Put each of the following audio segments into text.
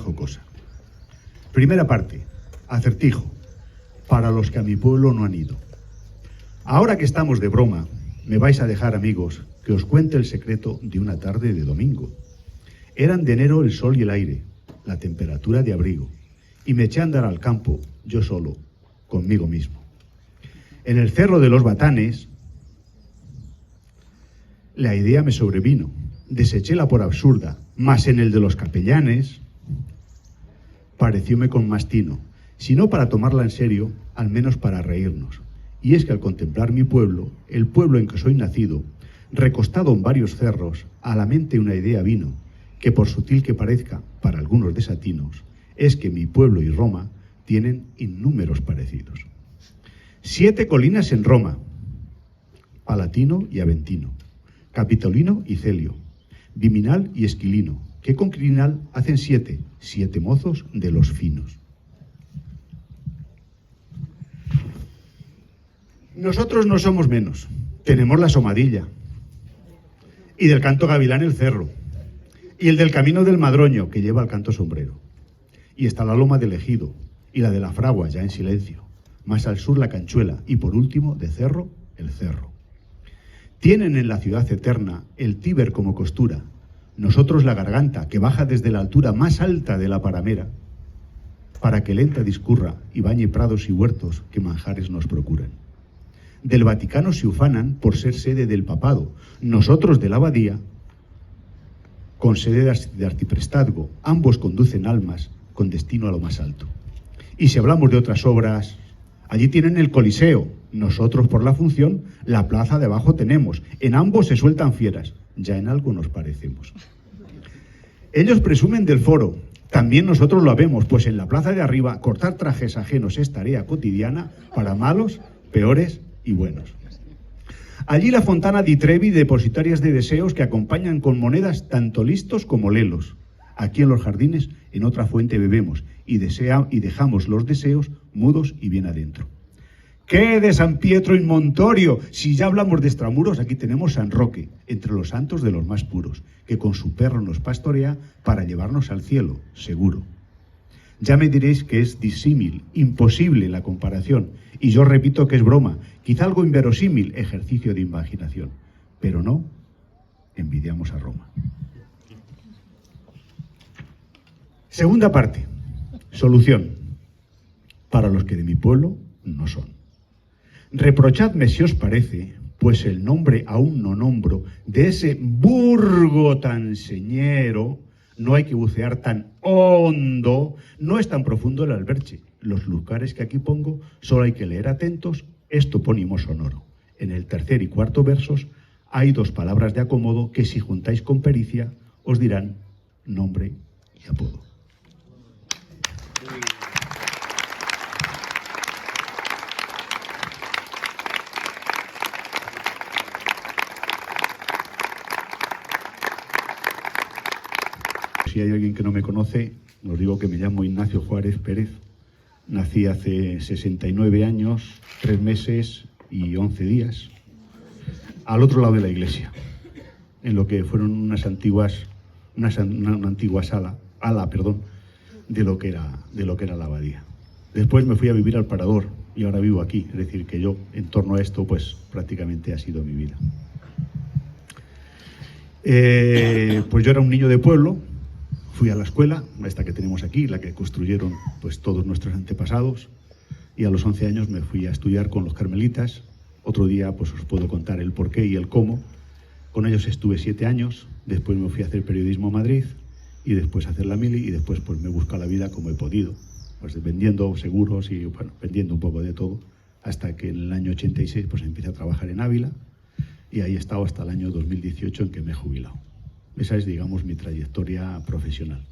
jocosa. Primera parte, acertijo, para los que a mi pueblo no han ido. Ahora que estamos de broma, me vais a dejar, amigos, que os cuente el secreto de una tarde de domingo. Eran de enero el sol y el aire, la temperatura de abrigo, y me eché a andar al campo, yo solo, conmigo mismo. En el cerro de los Batanes, la idea me sobrevino, deséchela por absurda, mas en el de los Capellanes, parecióme con más tino, si no para tomarla en serio, al menos para reírnos. Y es que al contemplar mi pueblo, el pueblo en que soy nacido, recostado en varios cerros, a la mente una idea vino, que por sutil que parezca para algunos desatinos, es que mi pueblo y Roma tienen innúmeros parecidos. 7 colinas en Roma, Palatino y Aventino, Capitolino y Celio, Viminal y Esquilino, que con Crinal hacen 7 mozos de los finos. Nosotros no somos menos, tenemos la Somadilla, y del canto Gavilán el Cerro, y el del Camino del Madroño, que lleva el canto sombrero, y está la Loma del Ejido, y la de la Fragua, ya en silencio, más al sur la Canchuela, y por último, de Cerro, el Cerro. Tienen en la ciudad eterna el Tíber como costura, nosotros la garganta, que baja desde la altura más alta de la paramera, para que lenta discurra y bañe prados y huertos que manjares nos procuran. Del Vaticano se ufanan por ser sede del papado, nosotros de la abadía, con sede de arciprestazgo, ambos conducen almas con destino a lo más alto. Y si hablamos de otras obras, allí tienen el Coliseo, nosotros por la función, la plaza de abajo tenemos, en ambos se sueltan fieras, ya en algo nos parecemos. Ellos presumen del foro, también nosotros lo habemos, pues en la plaza de arriba cortar trajes ajenos es tarea cotidiana para malos, peores y buenos. Allí la fontana di Trevi, depositarias de deseos que acompañan con monedas tanto listos como lelos. Aquí en los jardines, en otra fuente bebemos y dejamos los deseos mudos y bien adentro. ¿Qué de San Pietro in Montorio? Si ya hablamos de extramuros, aquí tenemos San Roque, entre los santos de los más puros, que con su perro nos pastorea para llevarnos al cielo, seguro. Ya me diréis que es disímil, imposible la comparación, y yo repito que es broma, quizá algo inverosímil, ejercicio de imaginación, pero no, envidiamos a Roma. Segunda parte, solución, para los que de mi pueblo no son. Reprochadme si os parece, pues el nombre aún no nombro, de ese burgo tan señero, no hay que bucear tan hondo, no es tan profundo el alberche. Los lugares que aquí pongo, solo hay que leer atentos, es topónimo sonoro. En el tercer y cuarto versos hay 2 palabras de acomodo que si juntáis con pericia os dirán nombre y apodo. Si hay alguien que no me conoce, os digo que me llamo Ignacio Juárez Pérez. Nací hace 69 años, 3 meses y 11 días, al otro lado de la iglesia, en lo que fueron una antigua ala de lo que era la abadía. Después me fui a vivir al Parador y ahora vivo aquí, es decir, que yo en torno a esto pues prácticamente ha sido mi vida. Pues yo era un niño de pueblo. Fui a la escuela, esta que tenemos aquí, la que construyeron pues todos nuestros antepasados, y a los 11 años me fui a estudiar con los carmelitas. Otro día pues os puedo contar el porqué y el cómo. Con ellos estuve 7 años, después me fui a hacer periodismo a Madrid, y después a hacer la mili, y después pues me he buscado la vida como he podido, pues vendiendo seguros y bueno, vendiendo un poco de todo, hasta que en el año 86 pues empecé a trabajar en Ávila, y ahí he estado hasta el año 2018 en que me he jubilado. Esa es, digamos, mi trayectoria profesional.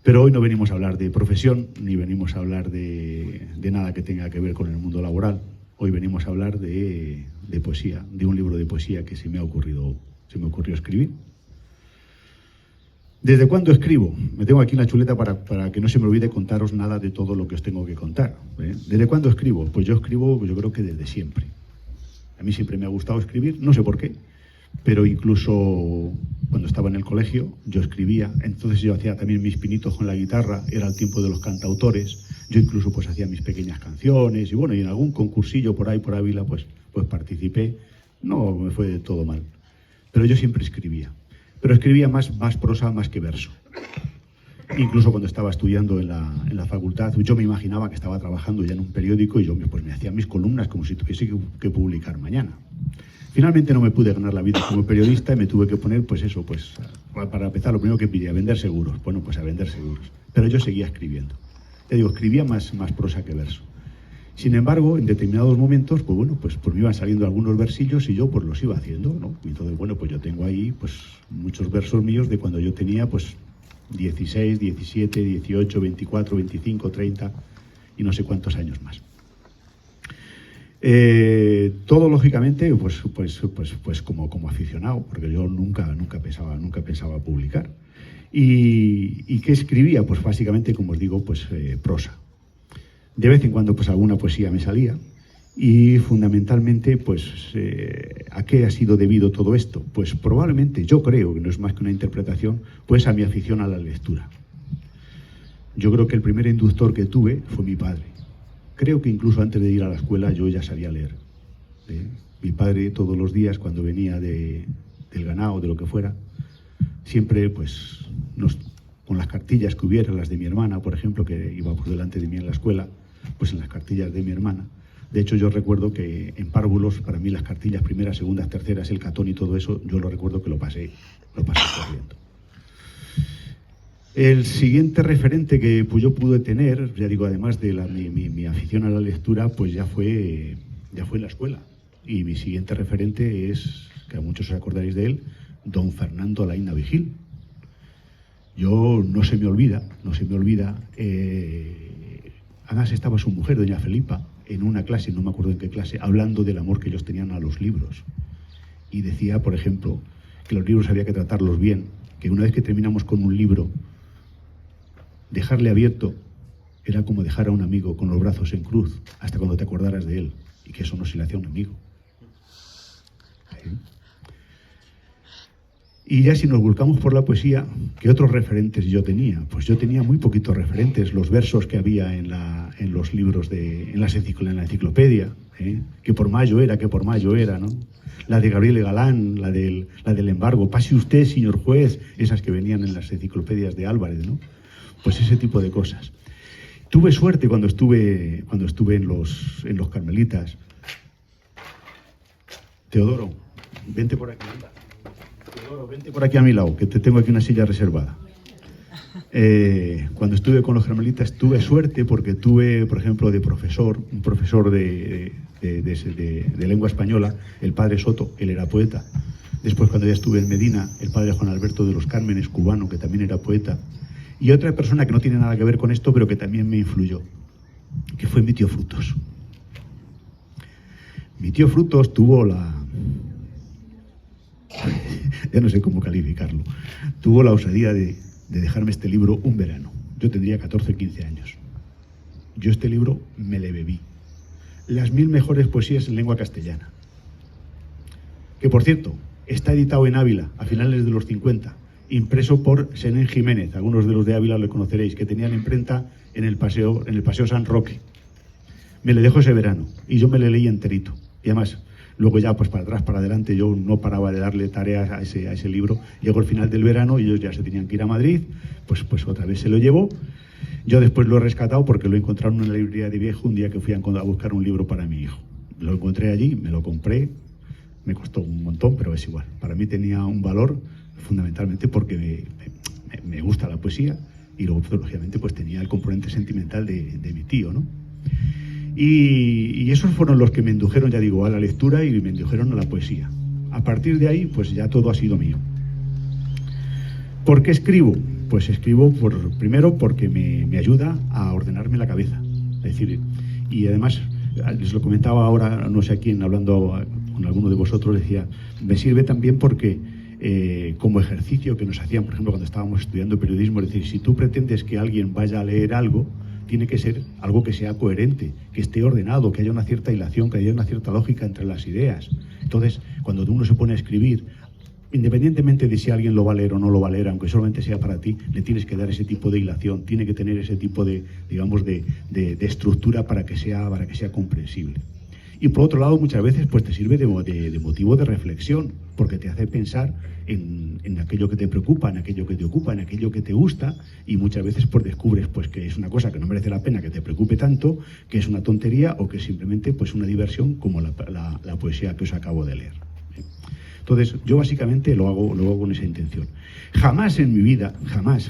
Pero hoy no venimos a hablar de profesión, ni venimos a hablar de nada que tenga que ver con el mundo laboral. Hoy venimos a hablar de poesía, de un libro de poesía que se me ocurrió escribir. ¿Desde cuándo escribo? Me tengo aquí en la chuleta para que no se me olvide contaros nada de todo lo que os tengo que contar. ¿Desde cuándo escribo? Pues yo escribo, yo creo que desde siempre. A mí siempre me ha gustado escribir, no sé por qué. pero incluso cuando estaba en el colegio yo escribía, entonces yo hacía también mis pinitos con la guitarra, era el tiempo de los cantautores, yo incluso pues hacía mis pequeñas canciones y bueno, y en algún concursillo por ahí por Ávila pues participé, no me fue de todo mal, pero yo siempre escribía, pero escribía más prosa más que verso. Incluso cuando estaba estudiando en la facultad, yo me imaginaba que estaba trabajando ya en un periódico y yo pues me hacía mis columnas como si tuviese que publicar mañana. Finalmente no me pude ganar la vida como periodista y me tuve que poner, pues eso, pues para empezar lo primero que pidí, a vender seguros. Bueno, pues a vender seguros. Pero yo seguía escribiendo. Te digo, escribía más prosa que verso. Sin embargo, en determinados momentos, pues bueno, pues me iban saliendo algunos versillos y yo pues los iba haciendo, ¿no? Y entonces, bueno, pues yo tengo ahí pues muchos versos míos de cuando yo tenía pues 16, 17, 18, 24, 25, 30 y no sé cuántos años más. Todo lógicamente pues como aficionado, porque yo nunca pensaba publicar. ¿Y qué escribía? Pues básicamente, como os digo, pues prosa. De vez en cuando pues alguna poesía me salía. Y fundamentalmente, pues, ¿a qué ha sido debido todo esto? Pues probablemente, yo creo que no es más que una interpretación, pues a mi afición a la lectura. Yo creo que el primer inductor que tuve fue mi padre. Creo que incluso antes de ir a la escuela yo ya sabía leer. Mi padre todos los días cuando venía del ganado, de lo que fuera, siempre pues con las cartillas que hubiera, las de mi hermana, por ejemplo, que iba por delante de mí en la escuela, pues en las cartillas de mi hermana. De hecho, yo recuerdo que en párvulos, para mí las cartillas primeras, segundas, terceras, el catón y todo eso, yo lo recuerdo que lo pasé corriendo. El siguiente referente que pues, yo pude tener, ya digo, además de mi afición a la lectura, pues ya fue en la escuela. Y mi siguiente referente es, que a muchos os acordaréis de él, don Fernando Alaina Vigil. Yo no se me olvida, además estaba su mujer, doña Felipa, en una clase, no me acuerdo en qué clase, hablando del amor que ellos tenían a los libros. Y decía, por ejemplo, que los libros había que tratarlos bien, que una vez que terminamos con un libro, dejarle abierto era como dejar a un amigo con los brazos en cruz hasta cuando te acordaras de él, y que eso no se le hacía a un amigo. ¿Sí? Y ya si nos volcamos por la poesía, ¿qué otros referentes yo tenía? Pues yo tenía muy poquitos referentes, los versos que había en los libros, en la enciclopedia, que por mayo era, ¿no? La de Gabriel Galán, la del embargo, pase usted, señor juez, esas que venían en las enciclopedias de Álvarez, ¿no? Pues ese tipo de cosas. Tuve suerte cuando estuve en los Carmelitas. Teodoro, vente por aquí, anda. Teodoro, vente por aquí a mi lado, que te tengo aquí una silla reservada. Cuando estuve con los Carmelitas tuve suerte porque tuve, por ejemplo, un profesor de lengua española, el padre Soto, él era poeta. Después, cuando ya estuve en Medina, el padre Juan Alberto de los Cármenes, cubano, que también era poeta. Y otra persona que no tiene nada que ver con esto, pero que también me influyó, que fue mi tío Frutos. Mi tío Frutos tuvo ya no sé cómo calificarlo, tuvo la osadía de dejarme este libro un verano. Yo tendría 14 o 15 años. Yo este libro me le bebí. Las 1000 mejores poesías en lengua castellana. Que, por cierto, está editado en Ávila a finales de los 50, impreso por Senén Jiménez, algunos de los de Ávila lo conoceréis, que tenían imprenta en el paseo San Roque. Me le dejo ese verano y yo me le leí enterito. Y además, luego ya pues para atrás, para adelante, yo no paraba de darle tareas a ese libro. Llegó el final del verano y ellos ya se tenían que ir a Madrid, pues otra vez se lo llevó. Yo después lo he rescatado porque lo encontraron en la librería de Viejo un día que fui a buscar un libro para mi hijo. Lo encontré allí, me lo compré, me costó un montón, pero es igual. Para mí tenía un valor fundamentalmente porque me gusta la poesía y luego, lógicamente, pues tenía el componente sentimental de mi tío, ¿no? Y esos fueron los que me indujeron, ya digo, a la lectura y me indujeron a la poesía. A partir de ahí, pues ya todo ha sido mío. ¿Por qué escribo? Pues escribo primero porque me ayuda a ordenarme la cabeza. Es decir, y además, les lo comentaba ahora, no sé a quién, hablando con alguno de vosotros, decía, me sirve también porque como ejercicio que nos hacían, por ejemplo, cuando estábamos estudiando periodismo, es decir, si tú pretendes que alguien vaya a leer algo, tiene que ser algo que sea coherente, que esté ordenado, que haya una cierta hilación, que haya una cierta lógica entre las ideas. Entonces, cuando uno se pone a escribir, Independientemente de si alguien lo va a leer o no lo va a leer, aunque solamente sea para ti, le tienes que dar ese tipo de hilación, tiene que tener ese tipo de, digamos, de estructura para que sea comprensible. Y por otro lado, muchas veces pues te sirve de motivo de reflexión, porque te hace pensar en aquello que te preocupa, en aquello que te ocupa, en aquello que te gusta, y muchas veces pues descubres pues que es una cosa que no merece la pena que te preocupe tanto, que es una tontería o que es simplemente pues una diversión como la poesía que os acabo de leer. Entonces, yo básicamente lo hago con esa intención. Jamás en mi vida, jamás,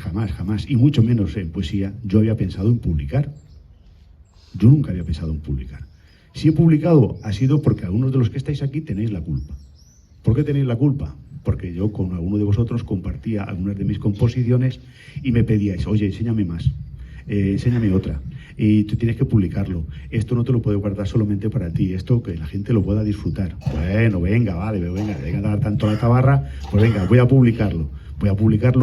y mucho menos en poesía, yo había pensado en publicar. Yo nunca había pensado en publicar. Si he publicado ha sido porque algunos de los que estáis aquí tenéis la culpa. ¿Por qué tenéis la culpa? Porque yo con alguno de vosotros compartía algunas de mis composiciones y me pedíais, oye, enséñame más, enséñame otra, y tú tienes que publicarlo. Esto no te lo puedo guardar solamente para ti, esto que la gente lo pueda disfrutar. Bueno, venga, vale, venga a dar tanto la tabarra, pues venga, voy a publicarlo.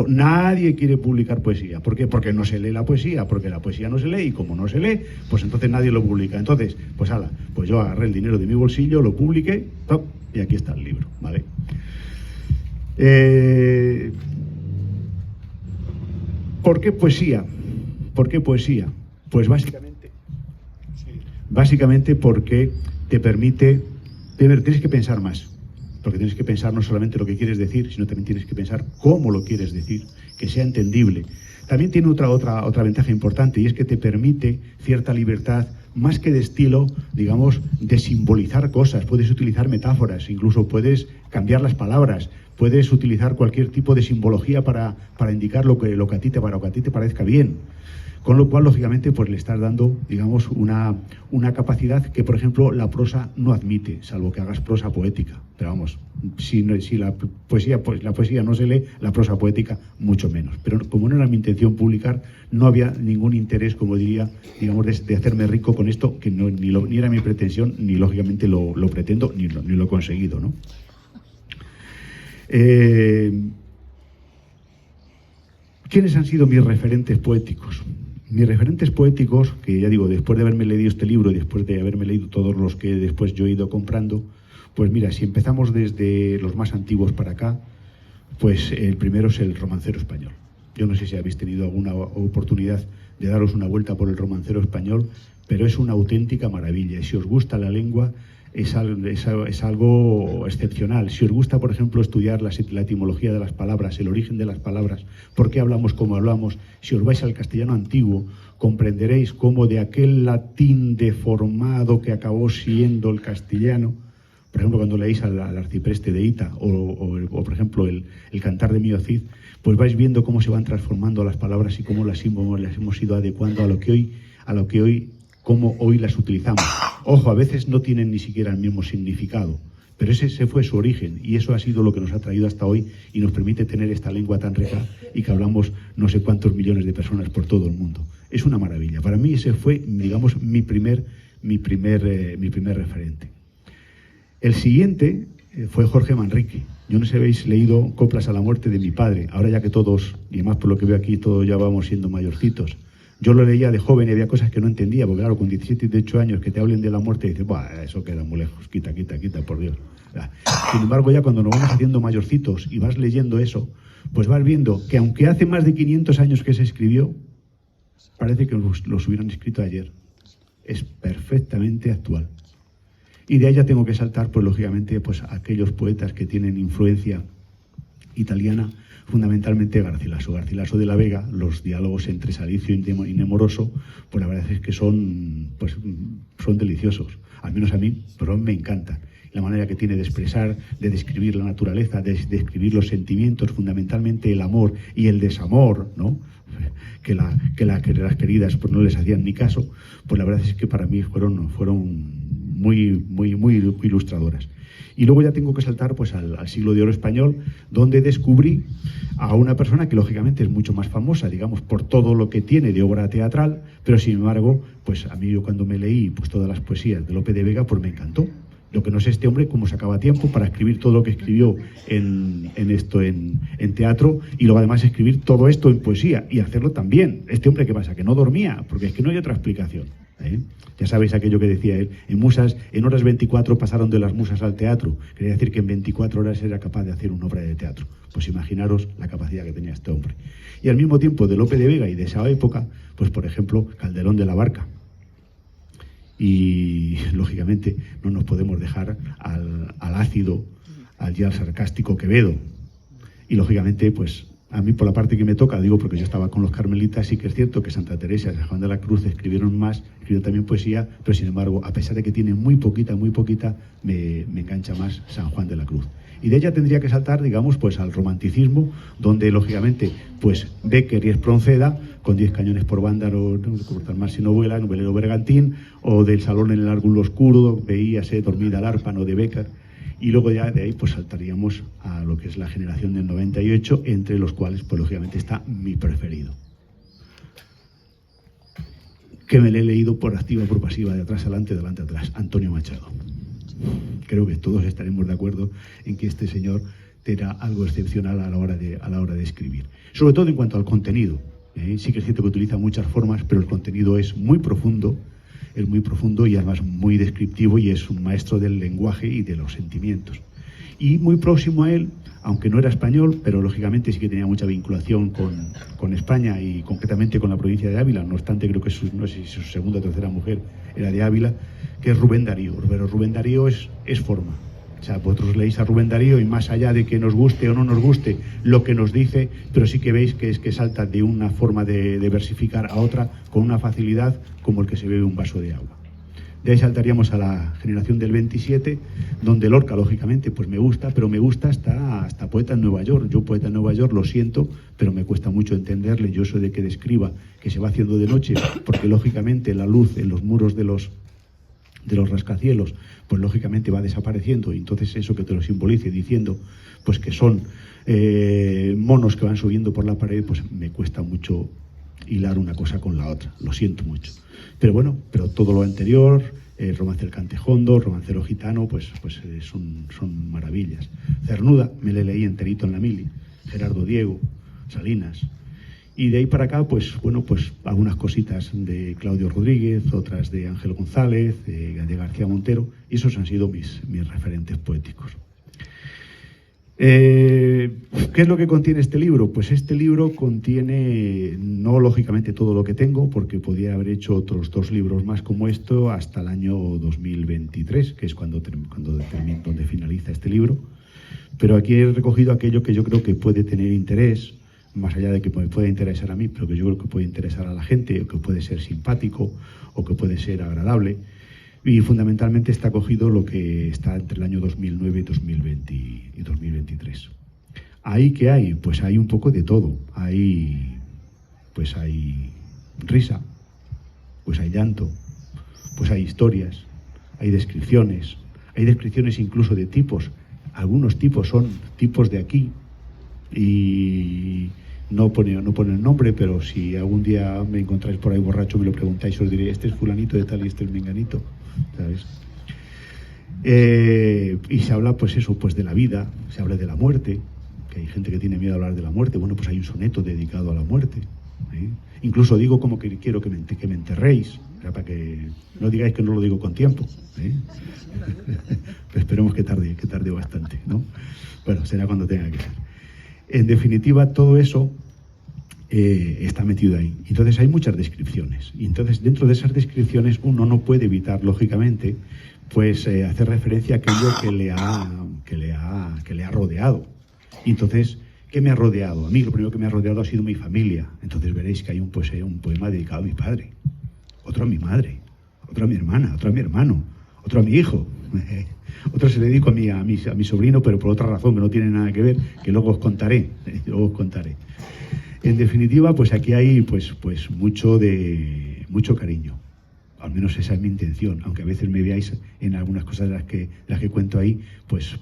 Nadie quiere publicar poesía. ¿Por qué? Porque no se lee la poesía, porque la poesía no se lee, y como no se lee, pues entonces nadie lo publica. Entonces, pues ala, pues yo agarré el dinero de mi bolsillo, lo publiqué, ¡top! Y aquí está el libro, ¿vale? ¿Por qué poesía? ¿Por qué poesía? Pues básicamente porque te permite, primero tienes que pensar más. Porque tienes que pensar no solamente lo que quieres decir, sino también tienes que pensar cómo lo quieres decir, que sea entendible. También tiene otra ventaja importante, y es que te permite cierta libertad, más que de estilo, digamos, de simbolizar cosas. Puedes utilizar metáforas, incluso puedes cambiar las palabras, puedes utilizar cualquier tipo de simbología para indicar lo que a ti te parezca bien. Con lo cual, lógicamente, pues le estás dando, digamos, una capacidad que, por ejemplo, la prosa no admite, salvo que hagas prosa poética. Pero vamos, si la poesía no se lee, la prosa poética mucho menos. Pero como no era mi intención publicar, no había ningún interés, como diría, digamos, de hacerme rico con esto, que ni era mi pretensión, ni lógicamente lo pretendo, ni lo he conseguido, ¿no? ¿Quiénes han sido mis referentes poéticos? Mis referentes poéticos, que ya digo, después de haberme leído este libro y después de haberme leído todos los que después yo he ido comprando, pues mira, si empezamos desde los más antiguos para acá, pues el primero es el romancero español. Yo no sé si habéis tenido alguna oportunidad de daros una vuelta por el romancero español, pero es una auténtica maravilla. Y si os gusta la lengua, es algo excepcional. Si os gusta, por ejemplo, estudiar la etimología de las palabras, el origen de las palabras, por qué hablamos como hablamos, si os vais al castellano antiguo, comprenderéis cómo de aquel latín deformado que acabó siendo el castellano, por ejemplo, cuando leéis al arcipreste de Ita o por ejemplo, el Cantar de Mío Cid, pues vais viendo cómo se van transformando las palabras y cómo las hemos ido adecuando a lo que hoy cómo hoy las utilizamos. Ojo, a veces no tienen ni siquiera el mismo significado, pero ese fue su origen, y eso ha sido lo que nos ha traído hasta hoy y nos permite tener esta lengua tan rica y que hablamos no sé cuántos millones de personas por todo el mundo. Es una maravilla. Para mí ese fue, digamos, mi primer referente. El siguiente fue Jorge Manrique. Yo no sé si habéis leído Coplas a la muerte de mi padre. Ahora ya que todos, y además por lo que veo aquí, todos ya vamos siendo mayorcitos. Yo lo leía de joven y había cosas que no entendía, porque claro, con 17 y 18 años que te hablen de la muerte, dices, ¡buah, eso queda muy lejos, quita, por Dios! Sin embargo, ya cuando nos vamos haciendo mayorcitos y vas leyendo eso, pues vas viendo que aunque hace más de 500 años que se escribió, parece que los hubieran escrito ayer. Es perfectamente actual. Y de ahí ya tengo que saltar, pues lógicamente, pues a aquellos poetas que tienen influencia italiana, fundamentalmente Garcilaso de la Vega. Los diálogos entre Salicio y Nemoroso, pues la verdad es que son deliciosos, al menos a mí, pero me encantan. La manera que tiene de expresar, de describir la naturaleza, de describir los sentimientos, fundamentalmente el amor y el desamor, ¿no? Que las queridas pues no les hacían ni caso, pues la verdad es que para mí fueron muy ilustradoras. Y luego ya tengo que saltar pues al siglo de oro español, donde descubrí a una persona que lógicamente es mucho más famosa, digamos, por todo lo que tiene de obra teatral, pero sin embargo, pues a mí yo cuando me leí pues todas las poesías de Lope de Vega, pues me encantó. Lo que no sé este hombre cómo sacaba tiempo para escribir todo lo que escribió en teatro, y luego además escribir todo esto en poesía y hacerlo también. Este hombre, ¿qué pasa? Que no dormía, porque es que no hay otra explicación. ¿eh? Ya sabéis aquello que decía él, en horas 24 pasaron de las musas al teatro, quería decir que en 24 horas era capaz de hacer una obra de teatro. Pues imaginaros la capacidad que tenía este hombre. Y al mismo tiempo de Lope de Vega y de esa época, pues por ejemplo, Calderón de la Barca. Y lógicamente no nos podemos dejar al ácido, al sarcástico Quevedo. Y lógicamente, pues a mí por la parte que me toca, digo porque yo estaba con los carmelitas, sí que es cierto que Santa Teresa y San Juan de la Cruz escribieron también poesía, pero sin embargo, a pesar de que tiene muy poquita, me engancha más San Juan de la Cruz. Y de ella tendría que saltar, digamos, pues al romanticismo, donde lógicamente, pues Bécquer y Espronceda, con 10 cañones por banda, no cortar más si no vuela, novelero bergantín, o del Salón en el ángulo oscuro, veíase dormida al árpano de Bécquer. Y luego ya de ahí pues saltaríamos a lo que es la generación del 98, entre los cuales pues lógicamente está mi preferido, que me lo he leído por activa y por pasiva, de atrás adelante, delante atrás, Antonio Machado. Creo que todos estaremos de acuerdo en que este señor era algo excepcional a la hora de escribir, sobre todo en cuanto al contenido. Sí que es cierto que utiliza muchas formas, pero el contenido es muy profundo y además muy descriptivo, y es un maestro del lenguaje y de los sentimientos. Y muy próximo a él, aunque no era español, pero lógicamente sí que tenía mucha vinculación con España y concretamente con la provincia de Ávila, no obstante creo que no sé si su segunda o tercera mujer era de Ávila, que es Rubén Darío. Pero Rubén Darío es forma. O sea, vosotros leéis a Rubén Darío y más allá de que nos guste o no nos guste lo que nos dice, pero sí que veis que es que salta de una forma de versificar a otra con una facilidad como el que se bebe un vaso de agua. De ahí saltaríamos a la generación del 27, donde Lorca, lógicamente, pues me gusta, pero me gusta hasta Poeta en Nueva York. Yo, Poeta en Nueva York, lo siento, pero me cuesta mucho entenderle. Yo soy de que describa que se va haciendo de noche, porque lógicamente la luz en los muros de los rascacielos, pues lógicamente va desapareciendo, y entonces eso que te lo simbolice diciendo pues que son monos que van subiendo por la pared, pues me cuesta mucho hilar una cosa con la otra, lo siento mucho. Pero bueno, pero todo lo anterior, el romance del Cantejondo, romancero gitano, pues son maravillas. Cernuda, me le leí enterito en la mili, Gerardo Diego, Salinas. Y de ahí para acá, pues bueno, pues algunas cositas de Claudio Rodríguez, otras de Ángel González, de García Montero, y esos han sido mis referentes poéticos. ¿Qué es lo que contiene este libro? Pues este libro contiene, no lógicamente todo lo que tengo, porque podría haber hecho otros 2 libros más como esto hasta el año 2023, que es donde finaliza este libro, pero aquí he recogido aquello que yo creo que puede tener interés, más allá de que me pueda interesar a mí, pero que yo creo que puede interesar a la gente, o que puede ser simpático, o que puede ser agradable. Y fundamentalmente está cogido lo que está entre el año 2009 y 2023. ¿Ahí qué hay? Pues hay un poco de todo. Hay risa, pues hay llanto, pues hay historias, hay descripciones incluso de tipos. Algunos tipos son tipos de aquí, y no pone el nombre, pero si algún día me encontráis por ahí borracho, me lo preguntáis, os diré, este es fulanito de tal y este es menganito, ¿sabes? Y se habla, pues eso, pues de la vida, se habla de la muerte, que hay gente que tiene miedo a hablar de la muerte. Bueno, pues hay un soneto dedicado a la muerte, ¿eh? Incluso digo como que quiero que me enterréis, para que no digáis que no lo digo con tiempo, ¿eh? Pero esperemos que tarde bastante, ¿no? Bueno, será cuando tenga que ser. En definitiva, todo eso está metido ahí. Entonces hay muchas descripciones. Y entonces dentro de esas descripciones uno no puede evitar, lógicamente, pues hacer referencia a aquello que le ha rodeado. Y entonces, ¿qué me ha rodeado? A mí lo primero que me ha rodeado ha sido mi familia. Entonces veréis que hay un poema dedicado a mi padre, otro a mi madre, otro a mi hermana, otro a mi hermano, otro a mi hijo. Otro se le dedico a mi sobrino, pero por otra razón que no tiene nada que ver, que luego os contaré. En definitiva, pues aquí hay pues mucho cariño. Al menos esa es mi intención, aunque a veces me veáis en algunas cosas de las que cuento ahí, pues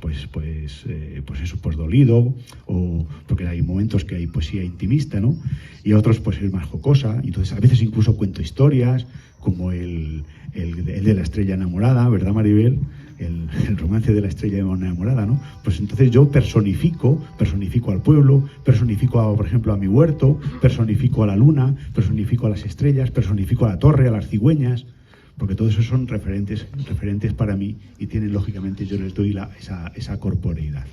eso, pues dolido, o porque hay momentos que hay poesía intimista, ¿no? Y otros pues es más jocosa, y entonces a veces incluso cuento historias, como el de la estrella enamorada, ¿verdad, Maribel? El romance de la estrella enamorada, ¿no? Pues entonces yo personifico al pueblo, personifico, por ejemplo, a mi huerto, personifico a la luna, personifico a las estrellas, personifico a la torre, a las cigüeñas, porque todos esos son referentes para mí y tienen, lógicamente, yo les doy esa corporeidad.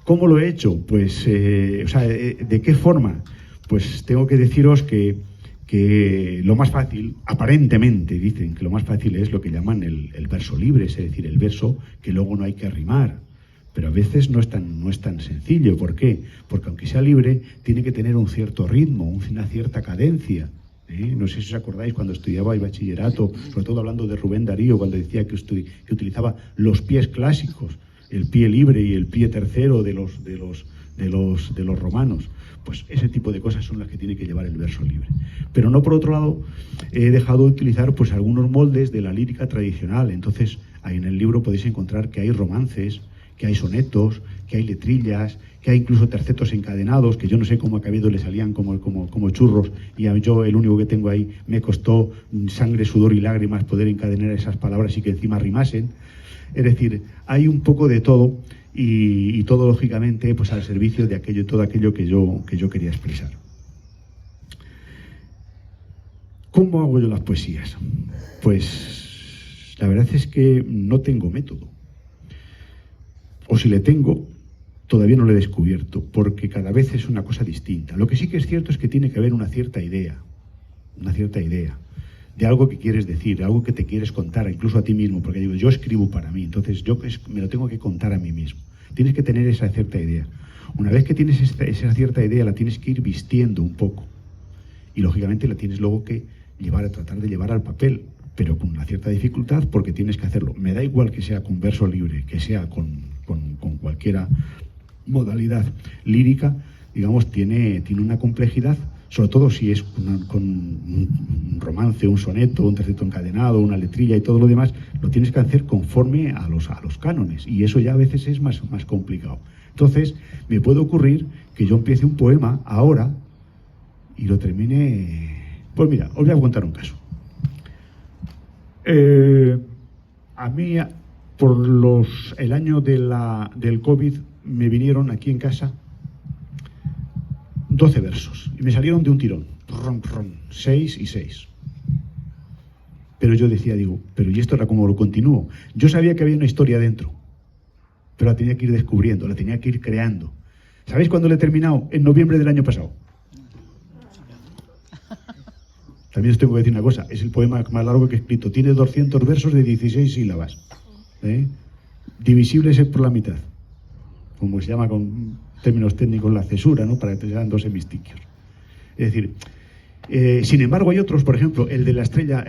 ¿Cómo lo he hecho? Pues, ¿de qué forma? Pues tengo que deciros que lo más fácil, aparentemente dicen que lo más fácil es lo que llaman el verso libre, es decir, el verso que luego no hay que rimar. Pero a veces no es tan sencillo. ¿Por qué? Porque aunque sea libre, tiene que tener un cierto ritmo, una cierta cadencia. No sé si os acordáis cuando estudiaba el bachillerato, sobre todo hablando de Rubén Darío, cuando decía que utilizaba los pies clásicos, el pie libre y el pie tercero de los romanos. Pues ese tipo de cosas son las que tiene que llevar el verso libre. Pero no, por otro lado, he dejado de utilizar pues algunos moldes de la lírica tradicional. Entonces, ahí en el libro podéis encontrar que hay romances, que hay sonetos, que hay letrillas, que hay incluso tercetos encadenados, que yo no sé cómo a Cabedo le salían como churros, y yo, el único que tengo ahí, me costó sangre, sudor y lágrimas poder encadenar esas palabras y que encima rimasen. Es decir, hay un poco de todo, y todo, lógicamente, pues al servicio de todo aquello que yo quería expresar. ¿Cómo hago yo las poesías? Pues la verdad es que no tengo método. O si le tengo, todavía no lo he descubierto, porque cada vez es una cosa distinta. Lo que sí que es cierto es que tiene que haber una cierta idea de algo que quieres decir, algo que te quieres contar, incluso a ti mismo, porque digo, yo escribo para mí, entonces yo me lo tengo que contar a mí mismo. Tienes que tener esa cierta idea. Una vez que tienes esa cierta idea, la tienes que ir vistiendo un poco. Y lógicamente la tienes luego que tratar de llevar al papel, pero con una cierta dificultad, porque tienes que hacerlo. Me da igual que sea con verso libre, que sea con cualquiera modalidad lírica, digamos, tiene una complejidad, sobre todo si es con un romance, un soneto, un terceto encadenado, una letrilla y todo lo demás, lo tienes que hacer conforme a los cánones, y eso ya a veces es más complicado. Entonces, me puede ocurrir que yo empiece un poema ahora y lo termine. Pues mira, os voy a contar un caso. A mí, por el año del COVID, me vinieron aquí en casa 12 versos y me salieron de un tirón, 6 y 6. Pero yo decía, pero ¿y esto era cómo lo continúo? Yo sabía que había una historia dentro, pero la tenía que ir descubriendo, la tenía que ir creando. ¿Sabéis cuándo lo he terminado? En noviembre del año pasado. También os tengo que decir una cosa, es el poema más largo que he escrito, tiene 200 versos de 16 sílabas, divisibles por la mitad, como se llama con términos técnicos la cesura, ¿no? Para que sean 2 hemistiquios. Es decir, sin embargo hay otros, por ejemplo, el de la estrella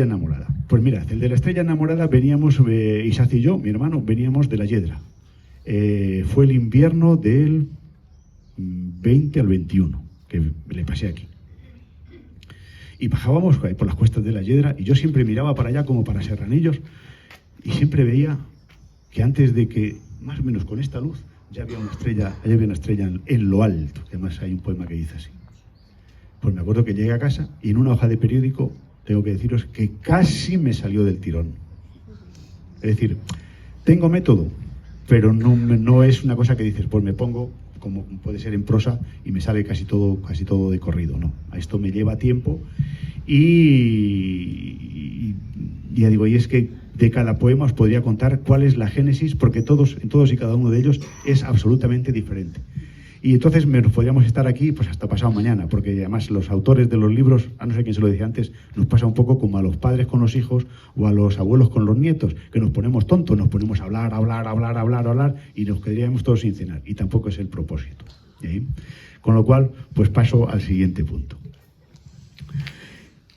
enamorada. Pues mirad, el de la estrella enamorada veníamos, Isaac y yo, mi hermano, veníamos de la Yedra. Fue el invierno del 20 al 21, que le pasé aquí. Y bajábamos por las cuestas de la Yedra y yo siempre miraba para allá como para Serranillos y siempre veía que antes de que, más o menos con esta luz, ya había una estrella en lo alto, que además hay un poema que dice así. Pues me acuerdo que llegué a casa y en una hoja de periódico tengo que deciros que casi me salió del tirón. Es decir, tengo método, pero no es una cosa que dices, pues me pongo, como puede ser en prosa, y me sale casi todo de corrido, ¿no? A esto me lleva tiempo y ya digo, y es que de cada poema os podría contar cuál es la génesis, porque en todos y cada uno de ellos es absolutamente diferente. Y entonces podríamos estar aquí pues hasta pasado mañana, porque además los autores de los libros, a no ser quién se lo decía antes, nos pasa un poco como a los padres con los hijos o a los abuelos con los nietos, que nos ponemos tontos, nos ponemos a hablar y nos quedaríamos todos sin cenar, y tampoco es el propósito. Con lo cual, pues paso al siguiente punto,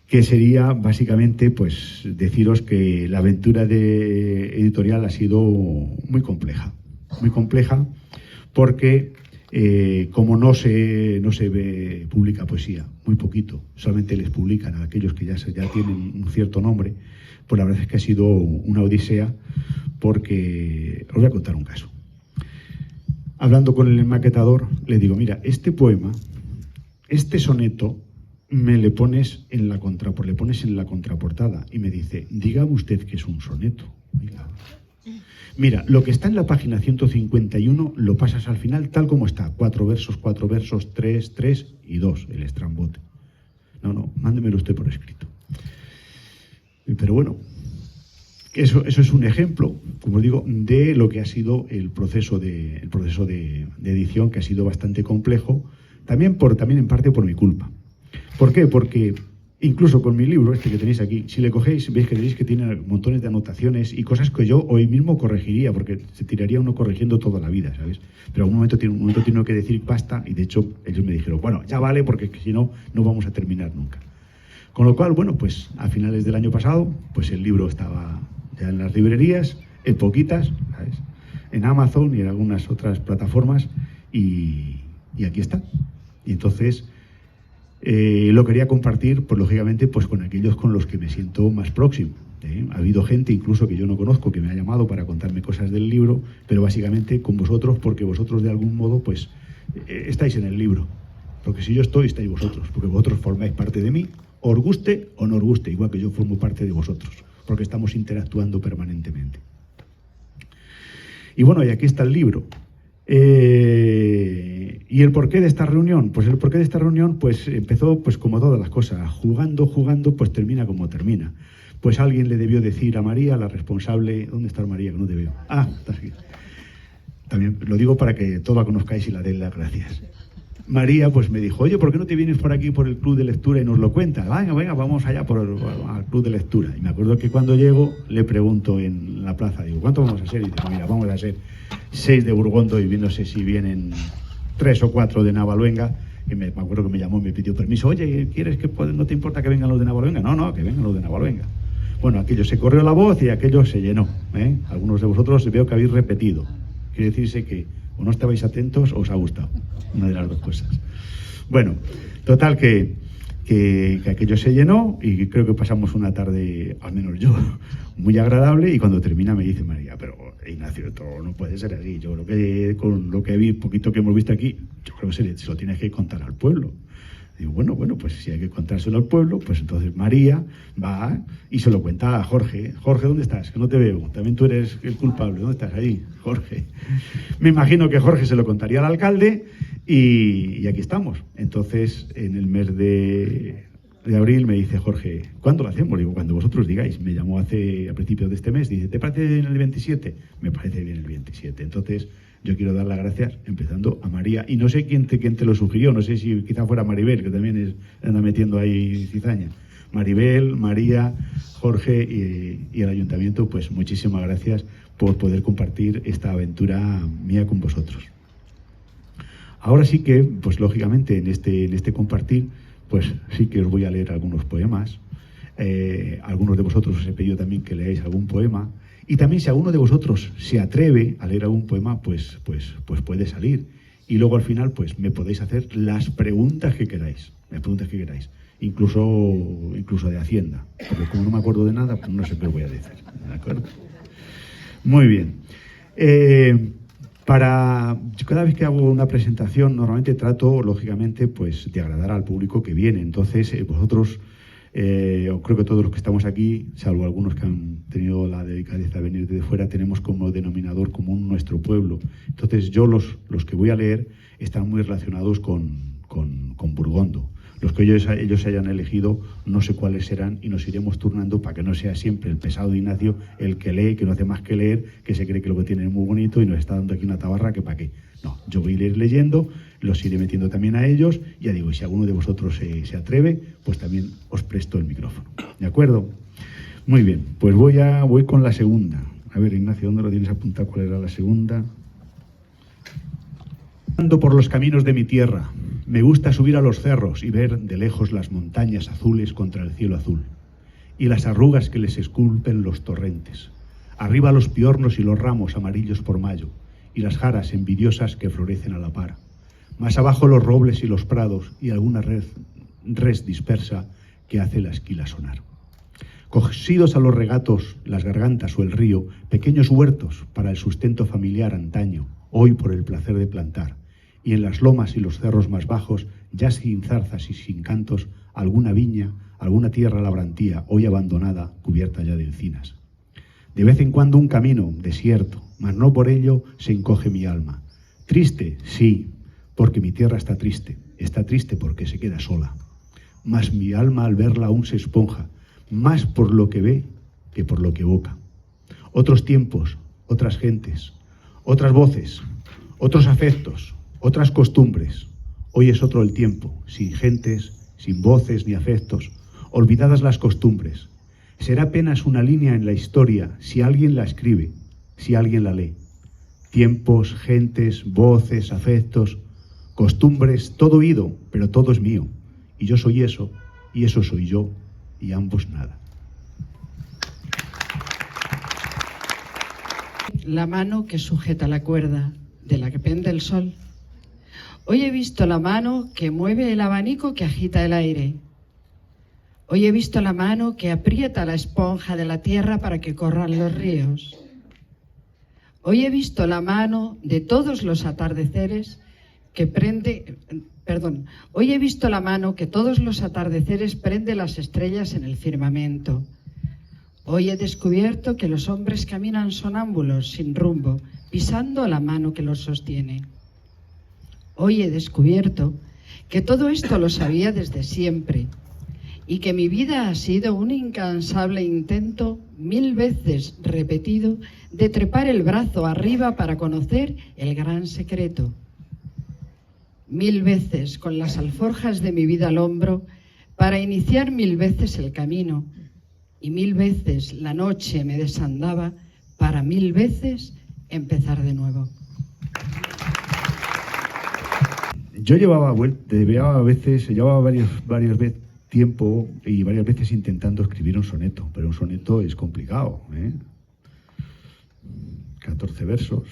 que sería básicamente pues deciros que la aventura editorial ha sido muy compleja porque como no se publica poesía, muy poquito, solamente les publican a aquellos que ya tienen un cierto nombre, pues la verdad es que ha sido una odisea, porque os voy a contar un caso. Hablando con el maquetador, le digo, mira, este poema, este soneto, le pones en la contraportada, y me dice, dígame usted que es un soneto. Mira, lo que está en la página 151 lo pasas al final tal como está, 4 versos, 3 y 2, el estrambote. No, mándemelo usted por escrito. Pero bueno, eso es un ejemplo, como os digo, de lo que ha sido el proceso de edición, que ha sido bastante complejo, también en parte por mi culpa. ¿Por qué? Porque incluso con mi libro, este que tenéis aquí, si le cogéis, veis que tiene montones de anotaciones y cosas que yo hoy mismo corregiría, porque se tiraría uno corrigiendo toda la vida, ¿sabes? Pero un momento tiene que decir basta, y de hecho ellos me dijeron, bueno, ya vale, porque si no, no vamos a terminar nunca. Con lo cual, bueno, pues a finales del año pasado, pues el libro estaba ya en las librerías, en poquitas, ¿sabes? En Amazon y en algunas otras plataformas, y aquí está. Y entonces lo quería compartir, pues lógicamente, pues con aquellos con los que me siento más próximo. Ha habido gente incluso que yo no conozco que me ha llamado para contarme cosas del libro, pero básicamente con vosotros, porque vosotros de algún modo pues estáis en el libro. Porque si yo estoy, estáis vosotros, porque vosotros formáis parte de mí, os guste o no os guste, igual que yo formo parte de vosotros, porque estamos interactuando permanentemente. Y bueno, y aquí está el libro. ¿Y el porqué de esta reunión? Pues el porqué de esta reunión pues empezó pues como todas las cosas, jugando, pues termina como termina. Pues alguien le debió decir a María, la responsable... ¿Dónde está María? Que no te veo. Ah, está aquí. También lo digo para que todos la conozcáis y la den las gracias. María pues me dijo, oye, ¿por qué no te vienes por aquí por el club de lectura y nos lo cuentas? Venga, vamos allá al club de lectura. Y me acuerdo que cuando llego le pregunto en la plaza, digo, ¿cuánto vamos a hacer? Y dice, mira, vamos a hacer 6 de Burgondo y viéndose si vienen 3 o 4 de Navaluenga. Y me acuerdo que me llamó y me pidió permiso, oye, ¿quieres que no te importa que vengan los de Navaluenga? No, que vengan los de Navaluenga. Bueno, aquello se corrió la voz y aquello se llenó, ¿eh? Algunos de vosotros veo que habéis repetido. Quiere decirse que o no estabais atentos o os ha gustado. Una de las dos cosas. Bueno, total que aquello se llenó y creo que pasamos una tarde, al menos yo, muy agradable, y cuando termina me dice María, pero Ignacio, esto no puede ser así. Yo creo que con lo que vi, poquito que hemos visto aquí, yo creo que se lo tienes que contar al pueblo. Digo, bueno, pues si hay que contárselo al pueblo, pues entonces María va y se lo cuenta a Jorge. Jorge, ¿dónde estás? Que no te veo. También tú eres el culpable. ¿Dónde estás? Ahí, Jorge. Me imagino que Jorge se lo contaría al alcalde y aquí estamos. Entonces, en el mes de abril me dice Jorge, ¿cuándo lo hacemos? Digo, cuando vosotros digáis. Me llamó a principios de este mes. Dice, ¿te parece bien el 27? Me parece bien el 27. Entonces, yo quiero dar las gracias, empezando a María, y no sé quién te lo sugirió, no sé si quizá fuera Maribel, que también anda metiendo ahí cizaña. Maribel, María, Jorge y el ayuntamiento, pues muchísimas gracias por poder compartir esta aventura mía con vosotros. Ahora sí que, pues lógicamente, en este compartir, pues sí que os voy a leer algunos poemas. Algunos de vosotros os he pedido también que leáis algún poema. Y también si alguno de vosotros se atreve a leer algún poema, pues puede salir. Y luego al final pues me podéis hacer las preguntas que queráis. Incluso de Hacienda. Porque como no me acuerdo de nada, pues no sé qué os voy a decir. ¿De acuerdo? Muy bien. Cada vez que hago una presentación, normalmente trato, lógicamente, pues de agradar al público que viene. Entonces, vosotros... creo que todos los que estamos aquí, salvo algunos que han tenido la delicadeza de venir de fuera, tenemos como denominador común nuestro pueblo. Entonces yo los que voy a leer están muy relacionados con Burgondo. Los que ellos hayan elegido no sé cuáles serán y nos iremos turnando para que no sea siempre el pesado de Ignacio el que lee, que no hace más que leer, que se cree que lo que tiene es muy bonito y nos está dando aquí una tabarra que para qué. No, yo voy a ir leyendo, los iré metiendo también a ellos, ya digo, y si alguno de vosotros se atreve, pues también os presto el micrófono. ¿De acuerdo? Muy bien, pues voy con la segunda. A ver, Ignacio, ¿dónde lo tienes apuntado? ¿Cuál era la segunda? Ando por los caminos de mi tierra. Me gusta subir a los cerros y ver de lejos las montañas azules contra el cielo azul y las arrugas que les esculpen los torrentes. Arriba los piornos y los ramos amarillos por mayo y las jaras envidiosas que florecen a la par. Más abajo los robles y los prados y alguna res dispersa que hace la esquila sonar. Cosidos a los regatos, las gargantas o el río, pequeños huertos para el sustento familiar antaño, hoy por el placer de plantar. Y en las lomas y los cerros más bajos, ya sin zarzas y sin cantos, alguna viña, alguna tierra labrantía, hoy abandonada, cubierta ya de encinas. De vez en cuando un camino, desierto, mas no por ello se encoge mi alma. Triste, sí, porque mi tierra está triste porque se queda sola. Mas mi alma al verla aún se esponja, más por lo que ve que por lo que evoca. Otros tiempos, otras gentes, otras voces, otros afectos, otras costumbres. Hoy es otro el tiempo, sin gentes, sin voces ni afectos, olvidadas las costumbres. Será apenas una línea en la historia si alguien la escribe, si alguien la lee. Tiempos, gentes, voces, afectos, costumbres, todo oído, pero todo es mío. Y yo soy eso, y eso soy yo, y ambos nada. La mano que sujeta la cuerda de la que pende el sol. Hoy he visto la mano que mueve el abanico que agita el aire. Hoy he visto la mano que aprieta la esponja de la tierra para que corran los ríos. Hoy he visto la mano de todos los atardeceres Hoy he visto la mano que todos los atardeceres prende las estrellas en el firmamento. Hoy he descubierto que los hombres caminan sonámbulos, sin rumbo, pisando la mano que los sostiene. Hoy he descubierto que todo esto lo sabía desde siempre y que mi vida ha sido un incansable intento, 1000 veces repetido, de trepar el brazo arriba para conocer el gran secreto. 1000 veces con las alforjas de mi vida al hombro para iniciar 1000 veces el camino, y 1000 veces la noche me desandaba para 1000 veces empezar de nuevo. Yo llevaba varias veces tiempo y varias veces intentando escribir un soneto, pero un soneto es complicado, 14 versos,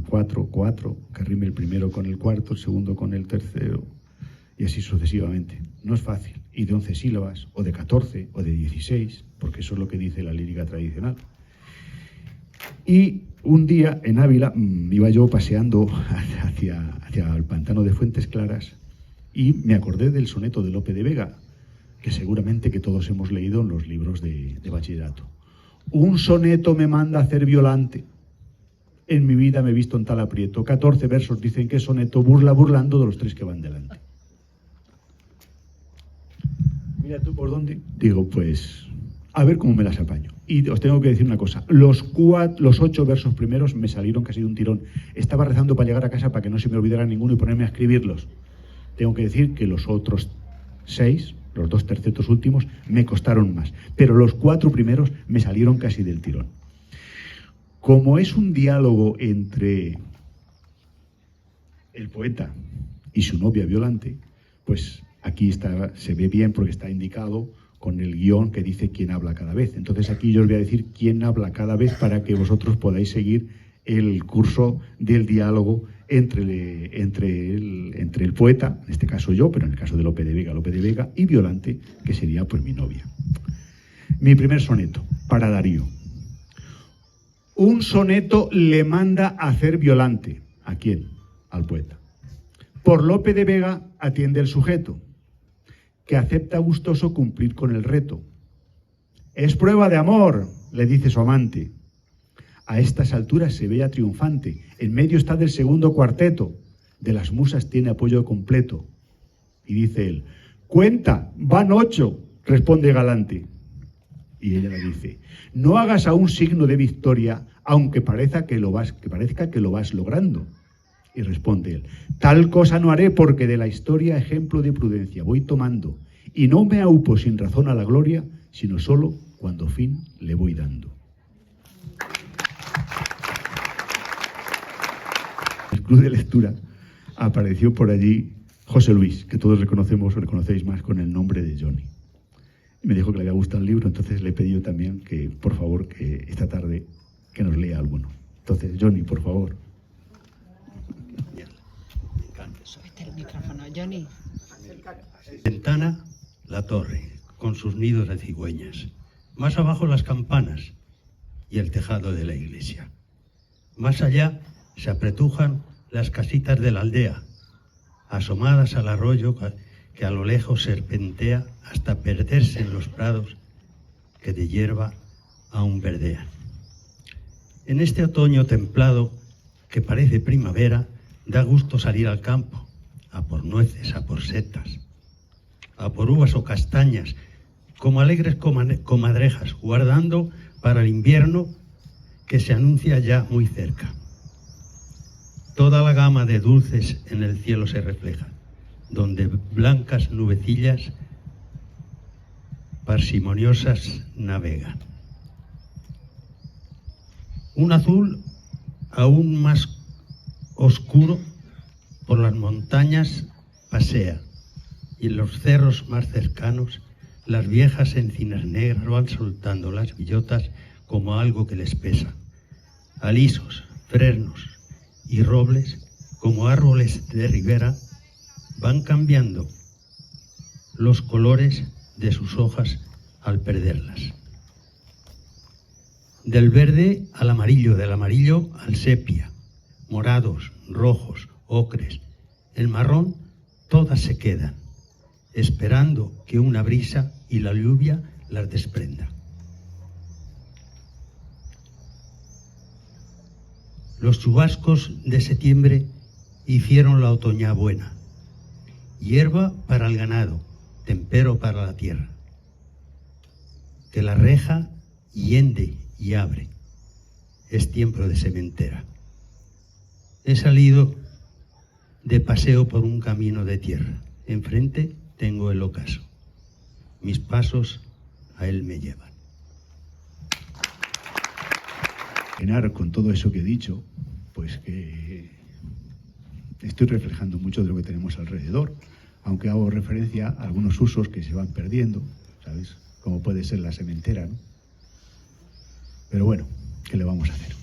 4, que rime el primero con el cuarto, el segundo con el tercero, y así sucesivamente. No es fácil, y de 11 sílabas, o de 14, o de 16, porque eso es lo que dice la lírica tradicional. Y un día en Ávila iba yo paseando hacia el pantano de Fuentes Claras y me acordé del soneto de Lope de Vega, que seguramente que todos hemos leído en los libros de bachillerato. Un soneto me manda a hacer Violante. En mi vida me he visto en tal aprieto. 14 versos dicen que es soneto, burlando de los 3 que van delante. Mira tú por dónde. Digo, pues, a ver cómo me las apaño. Y os tengo que decir una cosa. Los 8 versos primeros me salieron casi de un tirón. Estaba rezando para llegar a casa para que no se me olvidara ninguno y ponerme a escribirlos. Tengo que decir que los otros 6, los 2 tercetos últimos, me costaron más. Pero los 4 primeros me salieron casi del tirón. Como es un diálogo entre el poeta y su novia Violante, pues aquí se ve bien porque está indicado con el guión que dice quién habla cada vez. Entonces aquí yo os voy a decir quién habla cada vez para que vosotros podáis seguir el curso del diálogo entre el poeta, en este caso yo, pero en el caso de Lope de Vega, y Violante, que sería pues mi novia. Mi primer soneto, para Darío. Un soneto le manda a hacer Violante. ¿A quién? Al poeta. Por Lope de Vega atiende el sujeto, que acepta gustoso cumplir con el reto. Es prueba de amor, le dice su amante. A estas alturas se veía triunfante. En medio está del segundo cuarteto. De las musas tiene apoyo completo. Y dice él, cuenta, van 8, responde galante. Y ella le dice, no hagas aún signo de victoria, aunque parezca que lo vas logrando. Y responde él, tal cosa no haré porque de la historia ejemplo de prudencia voy tomando, y no me aupo sin razón a la gloria, sino solo cuando fin le voy dando. En el club de lectura apareció por allí José Luis, que todos reconocéis más con el nombre de Johnny. Me dijo que le había gustado el libro, entonces le he pedido también que, por favor, que esta tarde que nos lea alguno. Entonces, Johnny, por favor. Súbete el micrófono, Johnny. Ventana, la torre, con sus nidos de cigüeñas. Más abajo las campanas y el tejado de la iglesia. Más allá se apretujan las casitas de la aldea, asomadas al arroyo que a lo lejos serpentea hasta perderse en los prados que de hierba aún verdean. En este otoño templado que parece primavera, da gusto salir al campo, a por nueces, a por setas, a por uvas o castañas como alegres comadrejas, guardando para el invierno que se anuncia ya muy cerca. Toda la gama de dulces en el cielo se refleja, donde blancas nubecillas parsimoniosas navegan. Un azul aún más oscuro por las montañas pasea, y en los cerros más cercanos las viejas encinas negras van soltando las bellotas como algo que les pesa. Alisos, fresnos y robles, como árboles de ribera, van cambiando los colores de sus hojas al perderlas. Del verde al amarillo, del amarillo al sepia, morados, rojos, ocres, el marrón, todas se quedan, esperando que una brisa y la lluvia las desprenda. Los chubascos de septiembre hicieron la otoña buena, hierba para el ganado, tempero para la tierra, que la reja hiende y abre. Es tiempo de sementera. He salido de paseo por un camino de tierra. Enfrente tengo el ocaso. Mis pasos a él me llevan. Con todo eso que he dicho, pues que estoy reflejando mucho de lo que tenemos alrededor, aunque hago referencia a algunos usos que se van perdiendo, ¿sabes? Como puede ser la sementera, ¿no? Pero bueno, ¿qué le vamos a hacer?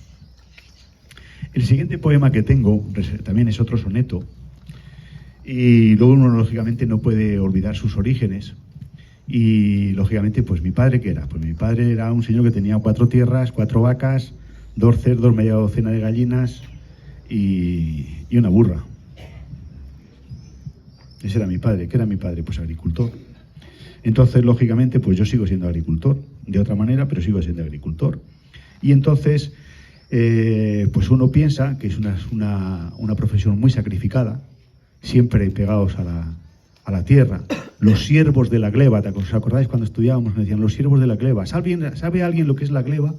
El siguiente poema que tengo también es otro soneto, y luego uno lógicamente no puede olvidar sus orígenes. Y lógicamente, pues mi padre, ¿qué era? Pues mi padre era un señor que tenía 4 tierras, 4 vacas, 2 cerdos, media docena de gallinas y una burra. Ese era mi padre. ¿Qué era mi padre? Pues agricultor. Entonces, lógicamente, pues yo sigo siendo agricultor, de otra manera, pero sigo siendo agricultor. Y entonces, pues uno piensa que es una profesión muy sacrificada, siempre pegados a la tierra. Los siervos de la gleba, ¿os acordáis cuando estudiábamos? Me decían, los siervos de la gleba. ¿Sabe alguien lo que es la gleba?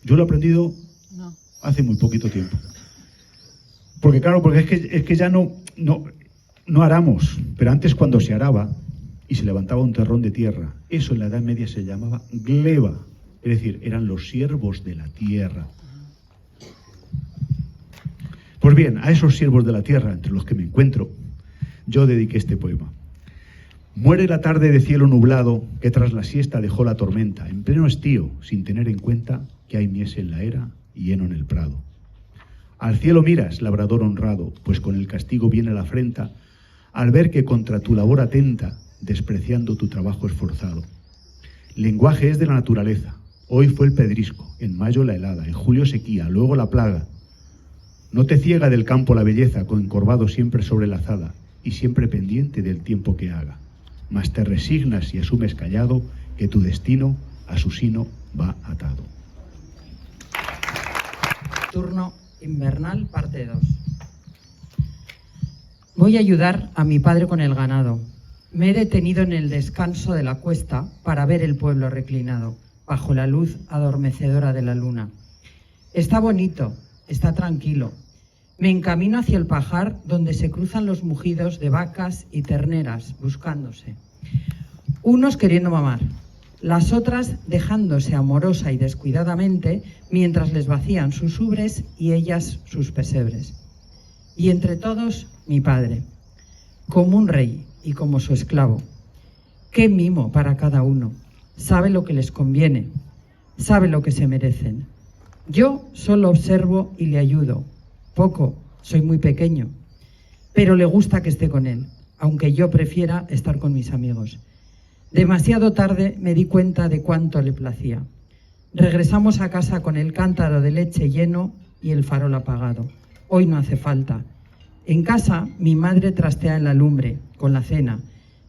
Yo lo he aprendido hace muy poquito tiempo. Porque claro, es que ya no aramos, pero antes cuando se araba y se levantaba un terrón de tierra, eso en la Edad Media se llamaba gleba, es decir, eran los siervos de la tierra. Pues bien, a esos siervos de la tierra, entre los que me encuentro, yo dediqué este poema. Muere la tarde de cielo nublado que tras la siesta dejó la tormenta, en pleno estío, sin tener en cuenta que hay mies en la era y heno en el prado. Al cielo miras, labrador honrado, pues con el castigo viene la afrenta, al ver que contra tu labor atenta, despreciando tu trabajo esforzado. Lenguaje es de la naturaleza. Hoy fue el pedrisco, en mayo la helada, en julio sequía, luego la plaga. No te ciega del campo la belleza, con encorvado siempre sobre la azada, y siempre pendiente del tiempo que haga. Mas te resignas y asumes callado que tu destino a su sino va atado. Turno invernal, parte 2. Voy a ayudar a mi padre con el ganado. Me he detenido en el descanso de la cuesta para ver el pueblo reclinado, bajo la luz adormecedora de la luna. Está bonito, está tranquilo. Me encamino hacia el pajar donde se cruzan los mugidos de vacas y terneras buscándose. Unos queriendo mamar, las otras dejándose amorosa y descuidadamente mientras les vacían sus ubres y ellas sus pesebres. Y entre todos, mi padre, como un rey y como su esclavo. Qué mimo para cada uno. Sabe lo que les conviene, sabe lo que se merecen. Yo solo observo y le ayudo. Poco, soy muy pequeño, pero le gusta que esté con él, aunque yo prefiera estar con mis amigos. Demasiado tarde me di cuenta de cuánto le placía. Regresamos a casa con el cántaro de leche lleno y el farol apagado. Hoy no hace falta. En casa, mi madre trastea en la lumbre, con la cena.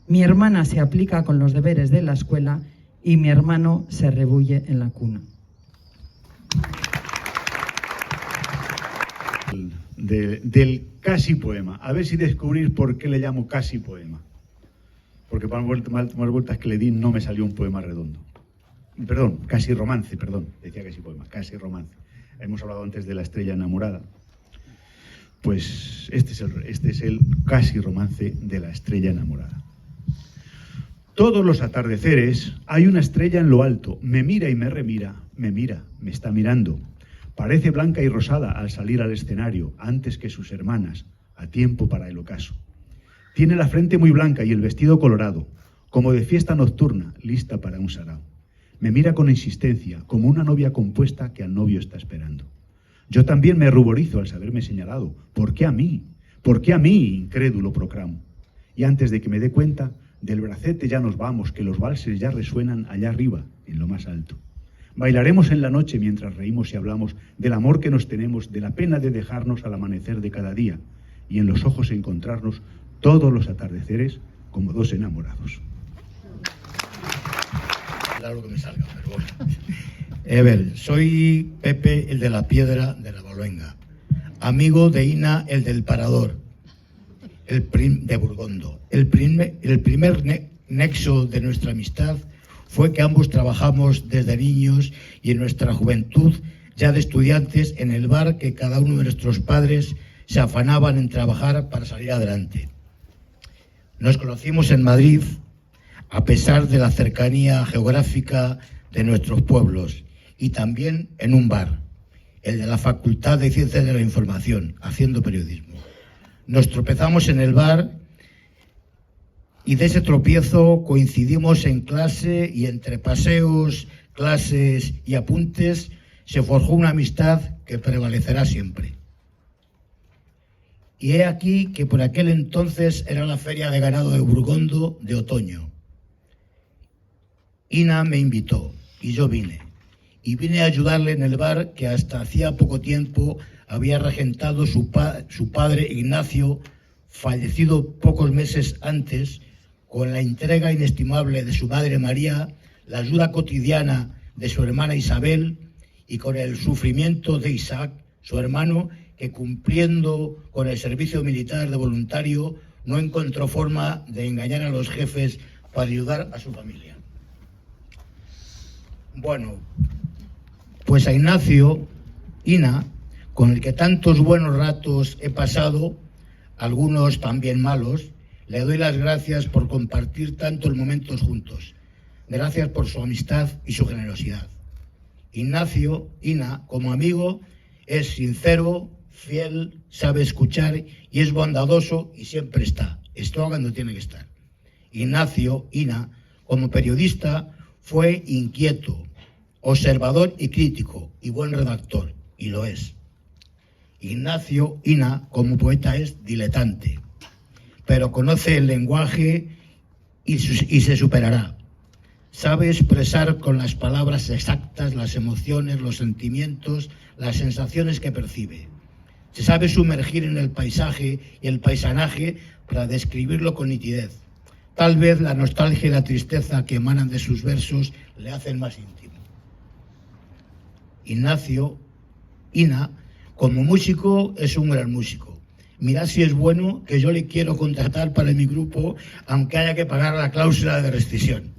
Mi hermana se aplica con los deberes de la escuela y mi hermano se rebulle en la cuna. Del casi poema. A ver si descubrís por qué le llamo casi poema. porque para más vueltas que le di no me salió un poema redondo. Perdón, casi romance, perdón, decía casi poema, casi romance. Hemos hablado antes de La estrella enamorada. Pues este es el casi romance de La estrella enamorada. Todos los atardeceres hay una estrella en lo alto, me mira y me remira, me mira, me está mirando. Parece blanca y rosada al salir al escenario, antes que sus hermanas, a tiempo para el ocaso. Tiene la frente muy blanca y el vestido colorado, como de fiesta nocturna, lista para un sarao. Me mira con insistencia, como una novia compuesta que al novio está esperando. Yo también me ruborizo al saberme señalado. ¿Por qué a mí? ¿Por qué a mí? Incrédulo proclamo. Y antes de que me dé cuenta, del bracete ya nos vamos, que los valses ya resuenan allá arriba, en lo más alto. Bailaremos en la noche mientras reímos y hablamos del amor que nos tenemos, de la pena de dejarnos al amanecer de cada día, y en los ojos encontrarnos todos los atardeceres como dos enamorados. Claro que me salga, pero bueno. Soy Pepe, el de la piedra de la Baluenga, amigo de Ina, el del parador, de Burgondo. El primer nexo de nuestra amistad fue que ambos trabajamos desde niños y en nuestra juventud, ya de estudiantes, en el bar que cada uno de nuestros padres se afanaban en trabajar para salir adelante. Nos conocimos en Madrid, a pesar de la cercanía geográfica de nuestros pueblos, y también en un bar, el de la Facultad de Ciencias de la Información, haciendo periodismo. Nos tropezamos en el bar y de ese tropiezo coincidimos en clase, y entre paseos, clases y apuntes se forjó una amistad que prevalecerá siempre. Y he aquí que por aquel entonces era la feria de ganado de Burgondo de otoño. Ina me invitó y yo vine. Y vine a ayudarle en el bar que hasta hacía poco tiempo había regentado su padre Ignacio, fallecido pocos meses antes, con la entrega inestimable de su madre María, la ayuda cotidiana de su hermana Isabel y con el sufrimiento de Isaac, su hermano, que cumpliendo con el servicio militar de voluntario no encontró forma de engañar a los jefes para ayudar a su familia. Bueno, pues a Ignacio, Ina, con el que tantos buenos ratos he pasado, algunos también malos, le doy las gracias por compartir tantos momentos juntos. Gracias por su amistad y su generosidad. Ignacio, Ina, como amigo, es sincero, fiel, sabe escuchar y es bondadoso y siempre está cuando tiene que estar. Ignacio, Ina, como periodista, fue inquieto, observador y crítico, y buen redactor, y lo es. Ignacio, Ina, como poeta es diletante, pero conoce el lenguaje y se superará. Sabe expresar con las palabras exactas las emociones, los sentimientos, las sensaciones que percibe. Se sabe sumergir en el paisaje y el paisanaje para describirlo con nitidez. Tal vez la nostalgia y la tristeza que emanan de sus versos le hacen más íntimo. Ignacio, Ina, como músico, es un gran músico. Mirad si es bueno, que yo le quiero contratar para mi grupo, aunque haya que pagar la cláusula de rescisión.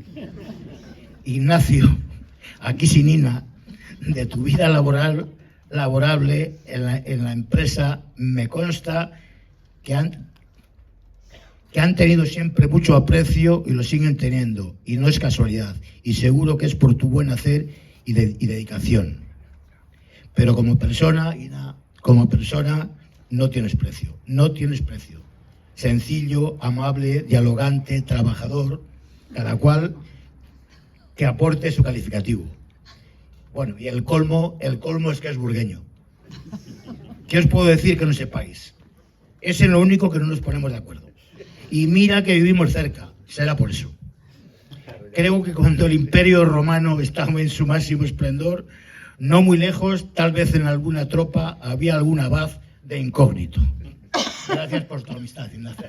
Ignacio, aquí sin Ina, de tu vida laborable en la empresa, me consta que han tenido siempre mucho aprecio y lo siguen teniendo, y no es casualidad, y seguro que es por tu buen hacer y dedicación. Pero como persona, Ina, como persona, no tienes precio, no tienes precio. Sencillo, amable, dialogante, trabajador, cada cual que aporte su calificativo. Bueno, y el colmo es que es burgueño. ¿Qué os puedo decir que no sepáis? Es en lo único que no nos ponemos de acuerdo. Y mira que vivimos cerca, será por eso. Creo que cuando el Imperio Romano estaba en su máximo esplendor, no muy lejos, tal vez en alguna tropa, había algún abad de incógnito. Gracias por tu amistad, Ignacio.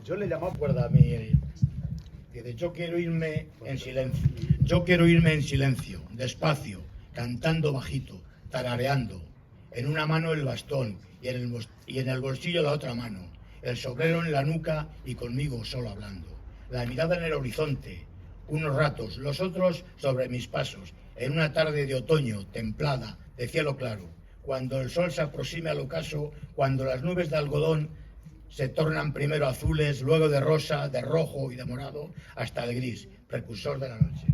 Yo le llamaba cuerda a mí. Dice, yo quiero irme en silencio. Yo quiero irme en silencio, despacio, cantando bajito, tarareando. En una mano el bastón y en el bolsillo la otra mano. El sombrero en la nuca y conmigo solo hablando. La mirada en el horizonte, unos ratos, los otros sobre mis pasos. En una tarde de otoño, templada, de cielo claro. Cuando el sol se aproxime al ocaso, cuando las nubes de algodón se tornan primero azules, luego de rosa, de rojo y de morado, hasta el gris, precursor de la noche.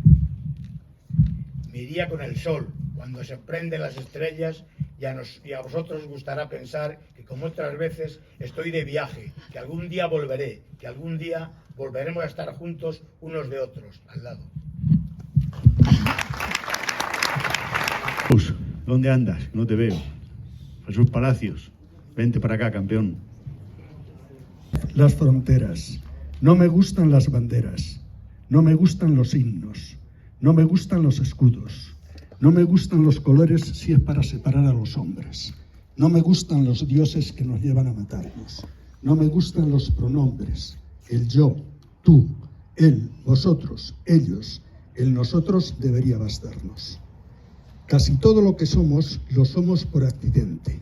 Me iría con el sol, cuando se prenden las estrellas, y a vosotros os gustará pensar que como otras veces estoy de viaje, que algún día volveré, que algún día volveremos a estar juntos unos de otros, al lado. ¿Dónde andas? No te veo. Jesús Palacios, vente para acá, campeón. Las fronteras. No me gustan las banderas. No me gustan los himnos. No me gustan los escudos. No me gustan los colores si es para separar a los hombres. No me gustan los dioses que nos llevan a matarnos. No me gustan los pronombres. El yo, tú, él, vosotros, ellos. El nosotros debería bastarnos. Casi todo lo que somos, lo somos por accidente,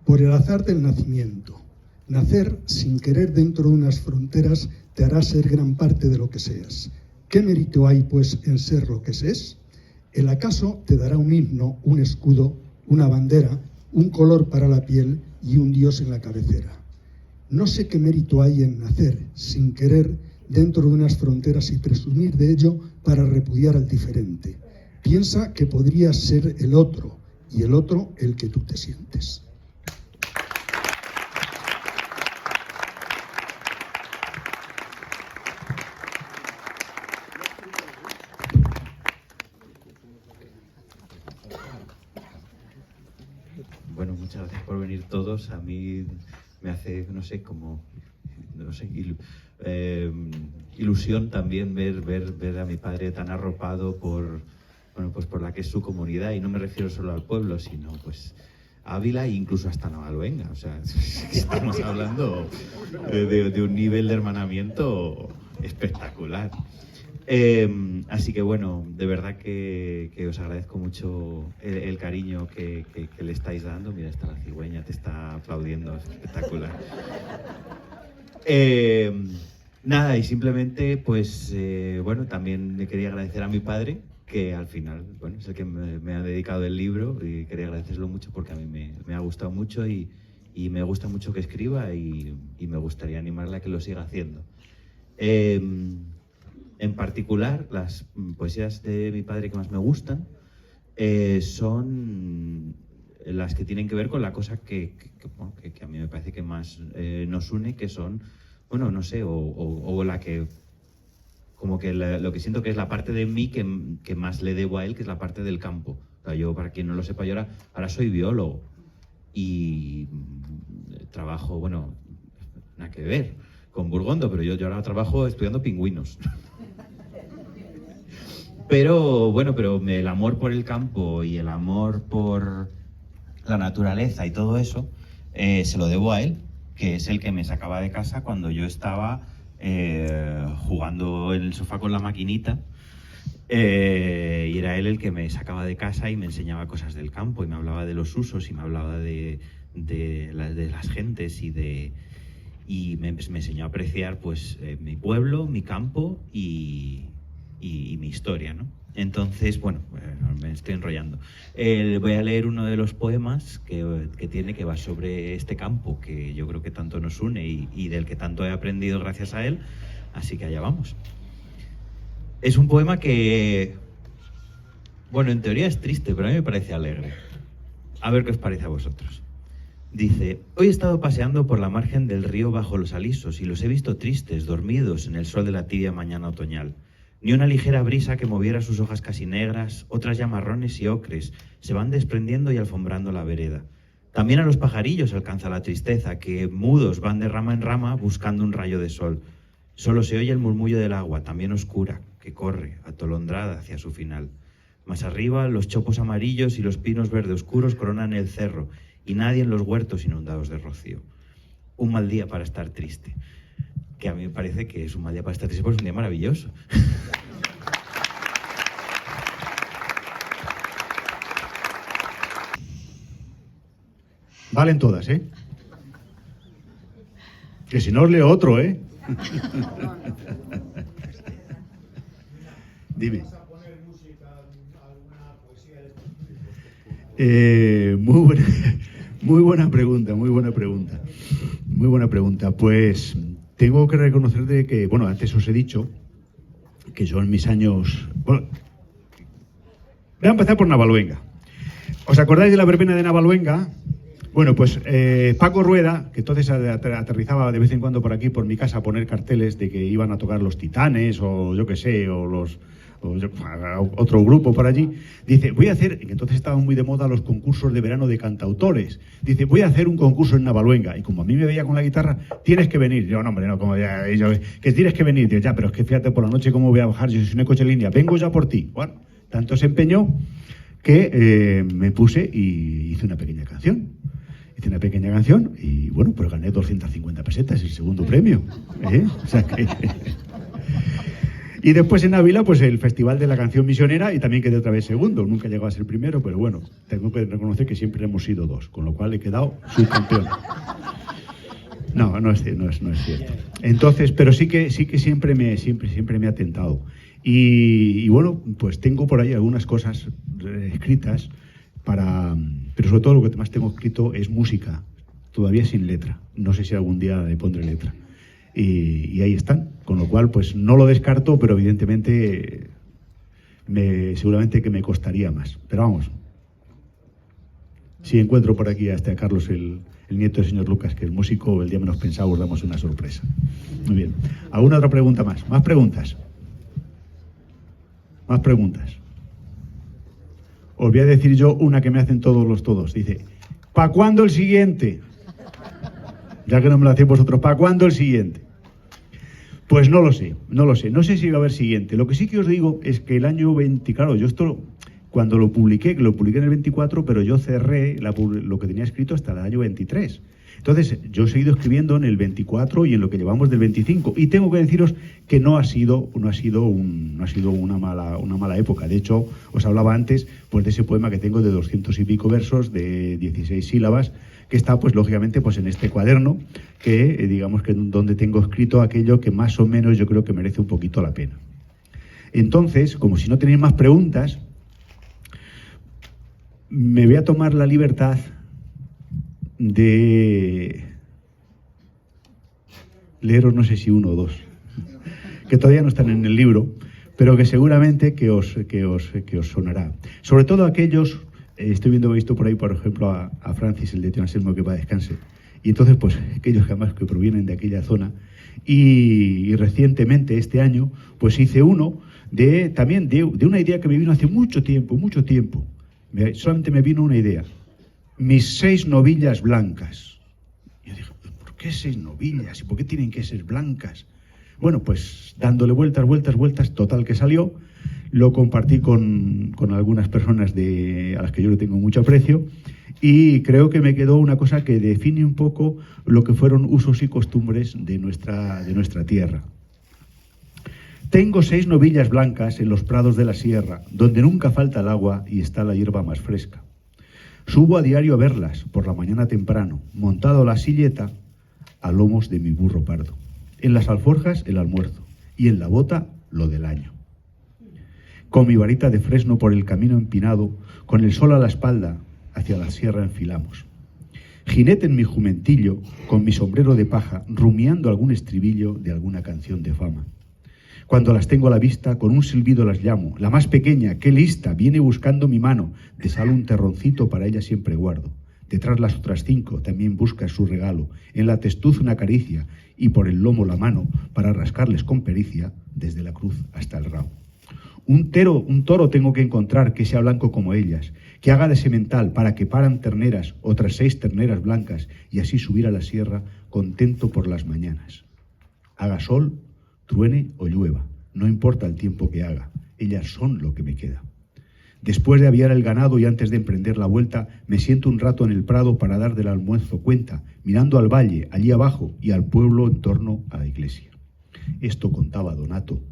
por el azar del nacimiento. Nacer sin querer dentro de unas fronteras te hará ser gran parte de lo que seas. ¿Qué mérito hay, pues, en ser lo que seas? El acaso te dará un himno, un escudo, una bandera, un color para la piel y un dios en la cabecera. No sé qué mérito hay en nacer sin querer dentro de unas fronteras y presumir de ello para repudiar al diferente. Piensa que podrías ser el otro y el otro el que tú te sientes. Bueno, muchas gracias por venir todos. A mí me hace, ilusión también ver a mi padre tan arropado por la que es su comunidad, y no me refiero solo al pueblo, sino pues Ávila e incluso hasta Navalvenga. O sea, estamos hablando de un nivel de hermanamiento espectacular. Así que bueno, de verdad que os agradezco mucho el cariño que le estáis dando. Mira, está la cigüeña, te está aplaudiendo, es espectacular. Nada, y simplemente pues también le quería agradecer a mi padre, que al final es el que me ha dedicado el libro, y quería agradecérselo mucho porque a mí me ha gustado mucho y me gusta mucho que escriba, y me gustaría animarle a que lo siga haciendo. En particular, las poesías de mi padre que más me gustan son las que tienen que ver con la cosa que a mí me parece que más nos une, que son, o la que, como que lo que siento que es la parte de mí que más le debo a él, que es la parte del campo. O sea, yo, para quien no lo sepa, yo ahora soy biólogo y trabajo, nada que ver con Burgondo, pero yo ahora trabajo estudiando pingüinos. Pero el amor por el campo y el amor por la naturaleza y todo eso se lo debo a él, que es el que me sacaba de casa cuando yo estaba jugando en el sofá con la maquinita, y era él el que me sacaba de casa y me enseñaba cosas del campo, y me hablaba de los usos, y me hablaba de las gentes, y me enseñó a apreciar pues mi pueblo, mi campo y mi historia, ¿no? Entonces, me estoy enrollando. Voy a leer uno de los poemas que tiene, que va sobre este campo, que yo creo que tanto nos une y del que tanto he aprendido gracias a él, así que allá vamos. Es un poema que, en teoría es triste, pero a mí me parece alegre. A ver qué os parece a vosotros. Dice: hoy he estado paseando por la margen del río bajo los alisos y los he visto tristes, dormidos en el sol de la tibia mañana otoñal. Ni una ligera brisa que moviera sus hojas casi negras, otras ya marrones y ocres, se van desprendiendo y alfombrando la vereda. También a los pajarillos alcanza la tristeza, que mudos van de rama en rama buscando un rayo de sol. Solo se oye el murmullo del agua, también oscura, que corre, atolondrada hacia su final. Más arriba, los chopos amarillos y los pinos verde oscuros coronan el cerro, y nadie en los huertos inundados de rocío. Un mal día para estar triste. Que a mí me parece que es un mal día para estar triste, porque es un día maravilloso. Valen todas, ¿eh? Que si no os leo otro, ¿eh? Dime. Muy buena pregunta, muy buena pregunta. Muy buena pregunta. Pues tengo que reconocer de que, bueno, antes os he dicho que yo en mis años... Bueno, voy a empezar por Navaluenga. ¿Os acordáis de la verbena de Navaluenga? Bueno, pues Paco Rueda, que entonces aterrizaba de vez en cuando por aquí, por mi casa, a poner carteles de que iban a tocar los Titanes o yo qué sé, o otro grupo por allí, dice, voy a hacer, que entonces estaban muy de moda los concursos de verano de cantautores, dice, voy a hacer un concurso en Navaluenga, y como a mí me veía con la guitarra, tienes que venir. Yo, no hombre, no, como ya, que tienes que venir. Digo, ya, pero es que fíjate por la noche cómo voy a bajar, yo soy una coche en línea, vengo ya por ti. Bueno, tanto se empeñó que me puse y hice una pequeña canción. Hice una pequeña canción y bueno, pues gané 250 pesetas, el segundo premio. O sea que... Y después en Ávila, pues el Festival de la Canción Misionera, y también quedé otra vez segundo. Nunca llegó a ser primero, pero bueno, tengo que reconocer que siempre hemos sido dos, con lo cual he quedado subcampeón. No es cierto. Entonces, pero sí que siempre me ha tentado. Y bueno, pues tengo por ahí algunas cosas escritas pero sobre todo lo que más tengo escrito es música, todavía sin letra. No sé si algún día le pondré letra. Y ahí están, con lo cual pues no lo descarto, pero evidentemente seguramente que me costaría más. Pero vamos, si encuentro por aquí a Carlos, el nieto del señor Lucas, que es músico, el día menos pensado os damos una sorpresa. Muy bien. ¿Alguna otra pregunta más? ¿Más preguntas? ¿Más preguntas? Os voy a decir yo una que me hacen todos. Dice, ¿para cuándo el siguiente? Ya que no me lo hacéis vosotros, ¿para cuándo el siguiente? Pues no lo sé. No sé si va a haber siguiente. Lo que sí que os digo es que el año 20, claro, yo esto cuando lo publiqué en el 24, pero yo cerré lo que tenía escrito hasta el año 23. Entonces, yo he seguido escribiendo en el 24 y en lo que llevamos del 25. Y tengo que deciros que no ha sido una mala época. De hecho, os hablaba antes pues de ese poema que tengo de 200 y pico versos, de 16 sílabas, que está, pues lógicamente, pues en este cuaderno, que digamos que donde tengo escrito aquello que más o menos yo creo que merece un poquito la pena. Entonces, como si no tenéis más preguntas, me voy a tomar la libertad de leeros, no sé si uno o dos, que todavía no están en el libro, pero que seguramente que os sonará. Sobre todo aquellos, estoy visto por ahí, por ejemplo, a Francis, el de Tío Anselmo, que va a descanse, y entonces pues aquellos que además que provienen de aquella zona, y recientemente, este año, pues hice uno también de una idea que me vino hace mucho tiempo, solamente me vino una idea. Mis 6 novillas blancas. Yo dije, ¿por qué 6 novillas? ¿Y por qué tienen que ser blancas? Bueno, pues dándole vueltas, total que salió. Lo compartí con algunas personas a las que yo le tengo mucho aprecio, y creo que me quedó una cosa que define un poco lo que fueron usos y costumbres de nuestra tierra. Tengo 6 novillas blancas en los prados de la sierra, donde nunca falta el agua y está la hierba más fresca. Subo a diario a verlas, por la mañana temprano, montado a la silleta, a lomos de mi burro pardo. En las alforjas, el almuerzo, y en la bota, lo del año. Con mi varita de fresno por el camino empinado, con el sol a la espalda, hacia la sierra enfilamos. Jinete en mi jumentillo, con mi sombrero de paja, rumiando algún estribillo de alguna canción de fama. Cuando las tengo a la vista, con un silbido las llamo. La más pequeña, qué lista, viene buscando mi mano. De sal un terroncito para ella siempre guardo. Detrás las otras 5 también busca su regalo. En la testuz una caricia y por el lomo la mano para rascarles con pericia desde la cruz hasta el rabo. Un toro tengo que encontrar que sea blanco como ellas, que haga de semental para que paran terneras, otras 6 terneras blancas, y así subir a la sierra contento por las mañanas. Haga sol, truene o llueva, no importa el tiempo que haga, ellas son lo que me queda. Después de aviar el ganado y antes de emprender la vuelta, me siento un rato en el prado para dar del almuerzo cuenta, mirando al valle, allí abajo, y al pueblo en torno a la iglesia. Esto contaba Donato,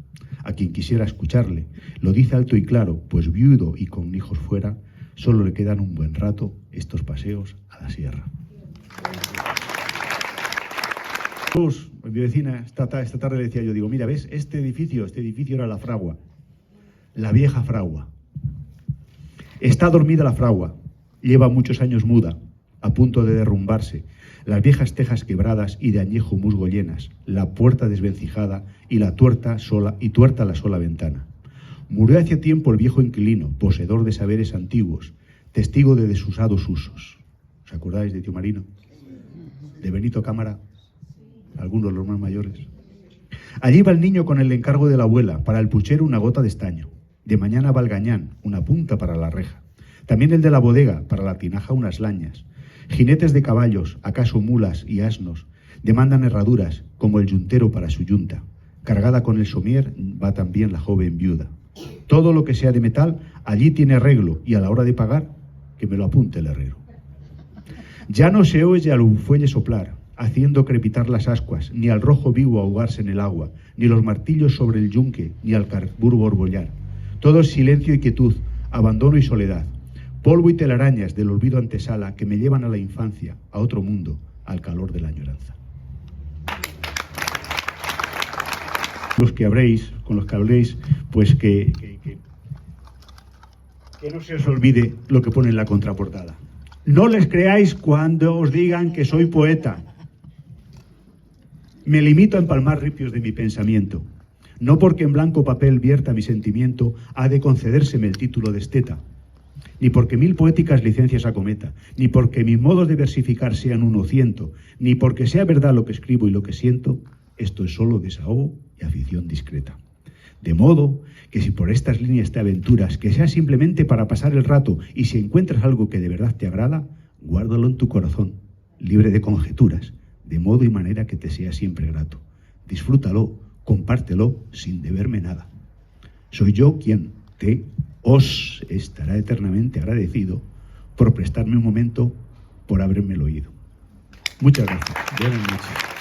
a quien quisiera escucharle. Lo dice alto y claro, pues viudo y con hijos fuera, solo le quedan un buen rato estos paseos a la sierra. Mi vecina esta tarde le decía yo, digo, mira, ¿ves? Este edificio era la fragua, la vieja fragua. Está dormida la fragua, lleva muchos años muda, a punto de derrumbarse, las viejas tejas quebradas y de añejo musgo llenas, la puerta desvencijada y tuerta la sola ventana. Murió hace tiempo el viejo inquilino, poseedor de saberes antiguos, testigo de desusados usos. ¿Os acordáis de Tío Marino? De Benito Cámara, algunos de los más mayores. Allí va el niño con el encargo de la abuela, para el puchero una gota de estaño. De mañana va el gañán, una punta para la reja. También el de la bodega, para la tinaja unas lañas. Jinetes de caballos, acaso mulas y asnos, demandan herraduras, como el yuntero para su yunta. Cargada con el somier va también la joven viuda. Todo lo que sea de metal, allí tiene arreglo, y a la hora de pagar, que me lo apunte el herrero. Ya no se oye al fuelle soplar, haciendo crepitar las ascuas, ni al rojo vivo ahogarse en el agua, ni los martillos sobre el yunque, ni al carburo borbollar. Todo es silencio y quietud, abandono y soledad. Polvo y telarañas del olvido antesala que me llevan a la infancia, a otro mundo, al calor de la añoranza. Con los que habléis, pues que no se os olvide lo que pone en la contraportada. No les creáis cuando os digan que soy poeta. Me limito a empalmar ripios de mi pensamiento. No porque en blanco papel vierta mi sentimiento ha de concedérseme el título de esteta, ni porque 1000 poéticas licencias acometa, ni porque mis modos de versificar sean 100, ni porque sea verdad lo que escribo y lo que siento. Esto es solo desahogo y afición discreta. De modo que si por estas líneas te aventuras, que sea simplemente para pasar el rato, y si encuentras algo que de verdad te agrada, guárdalo en tu corazón, libre de conjeturas, de modo y manera que te sea siempre grato. Disfrútalo, compártelo, sin deberme nada. Soy yo quien os estará eternamente agradecido por prestarme un momento, por haberme el oído. Muchas gracias. Buenas noches.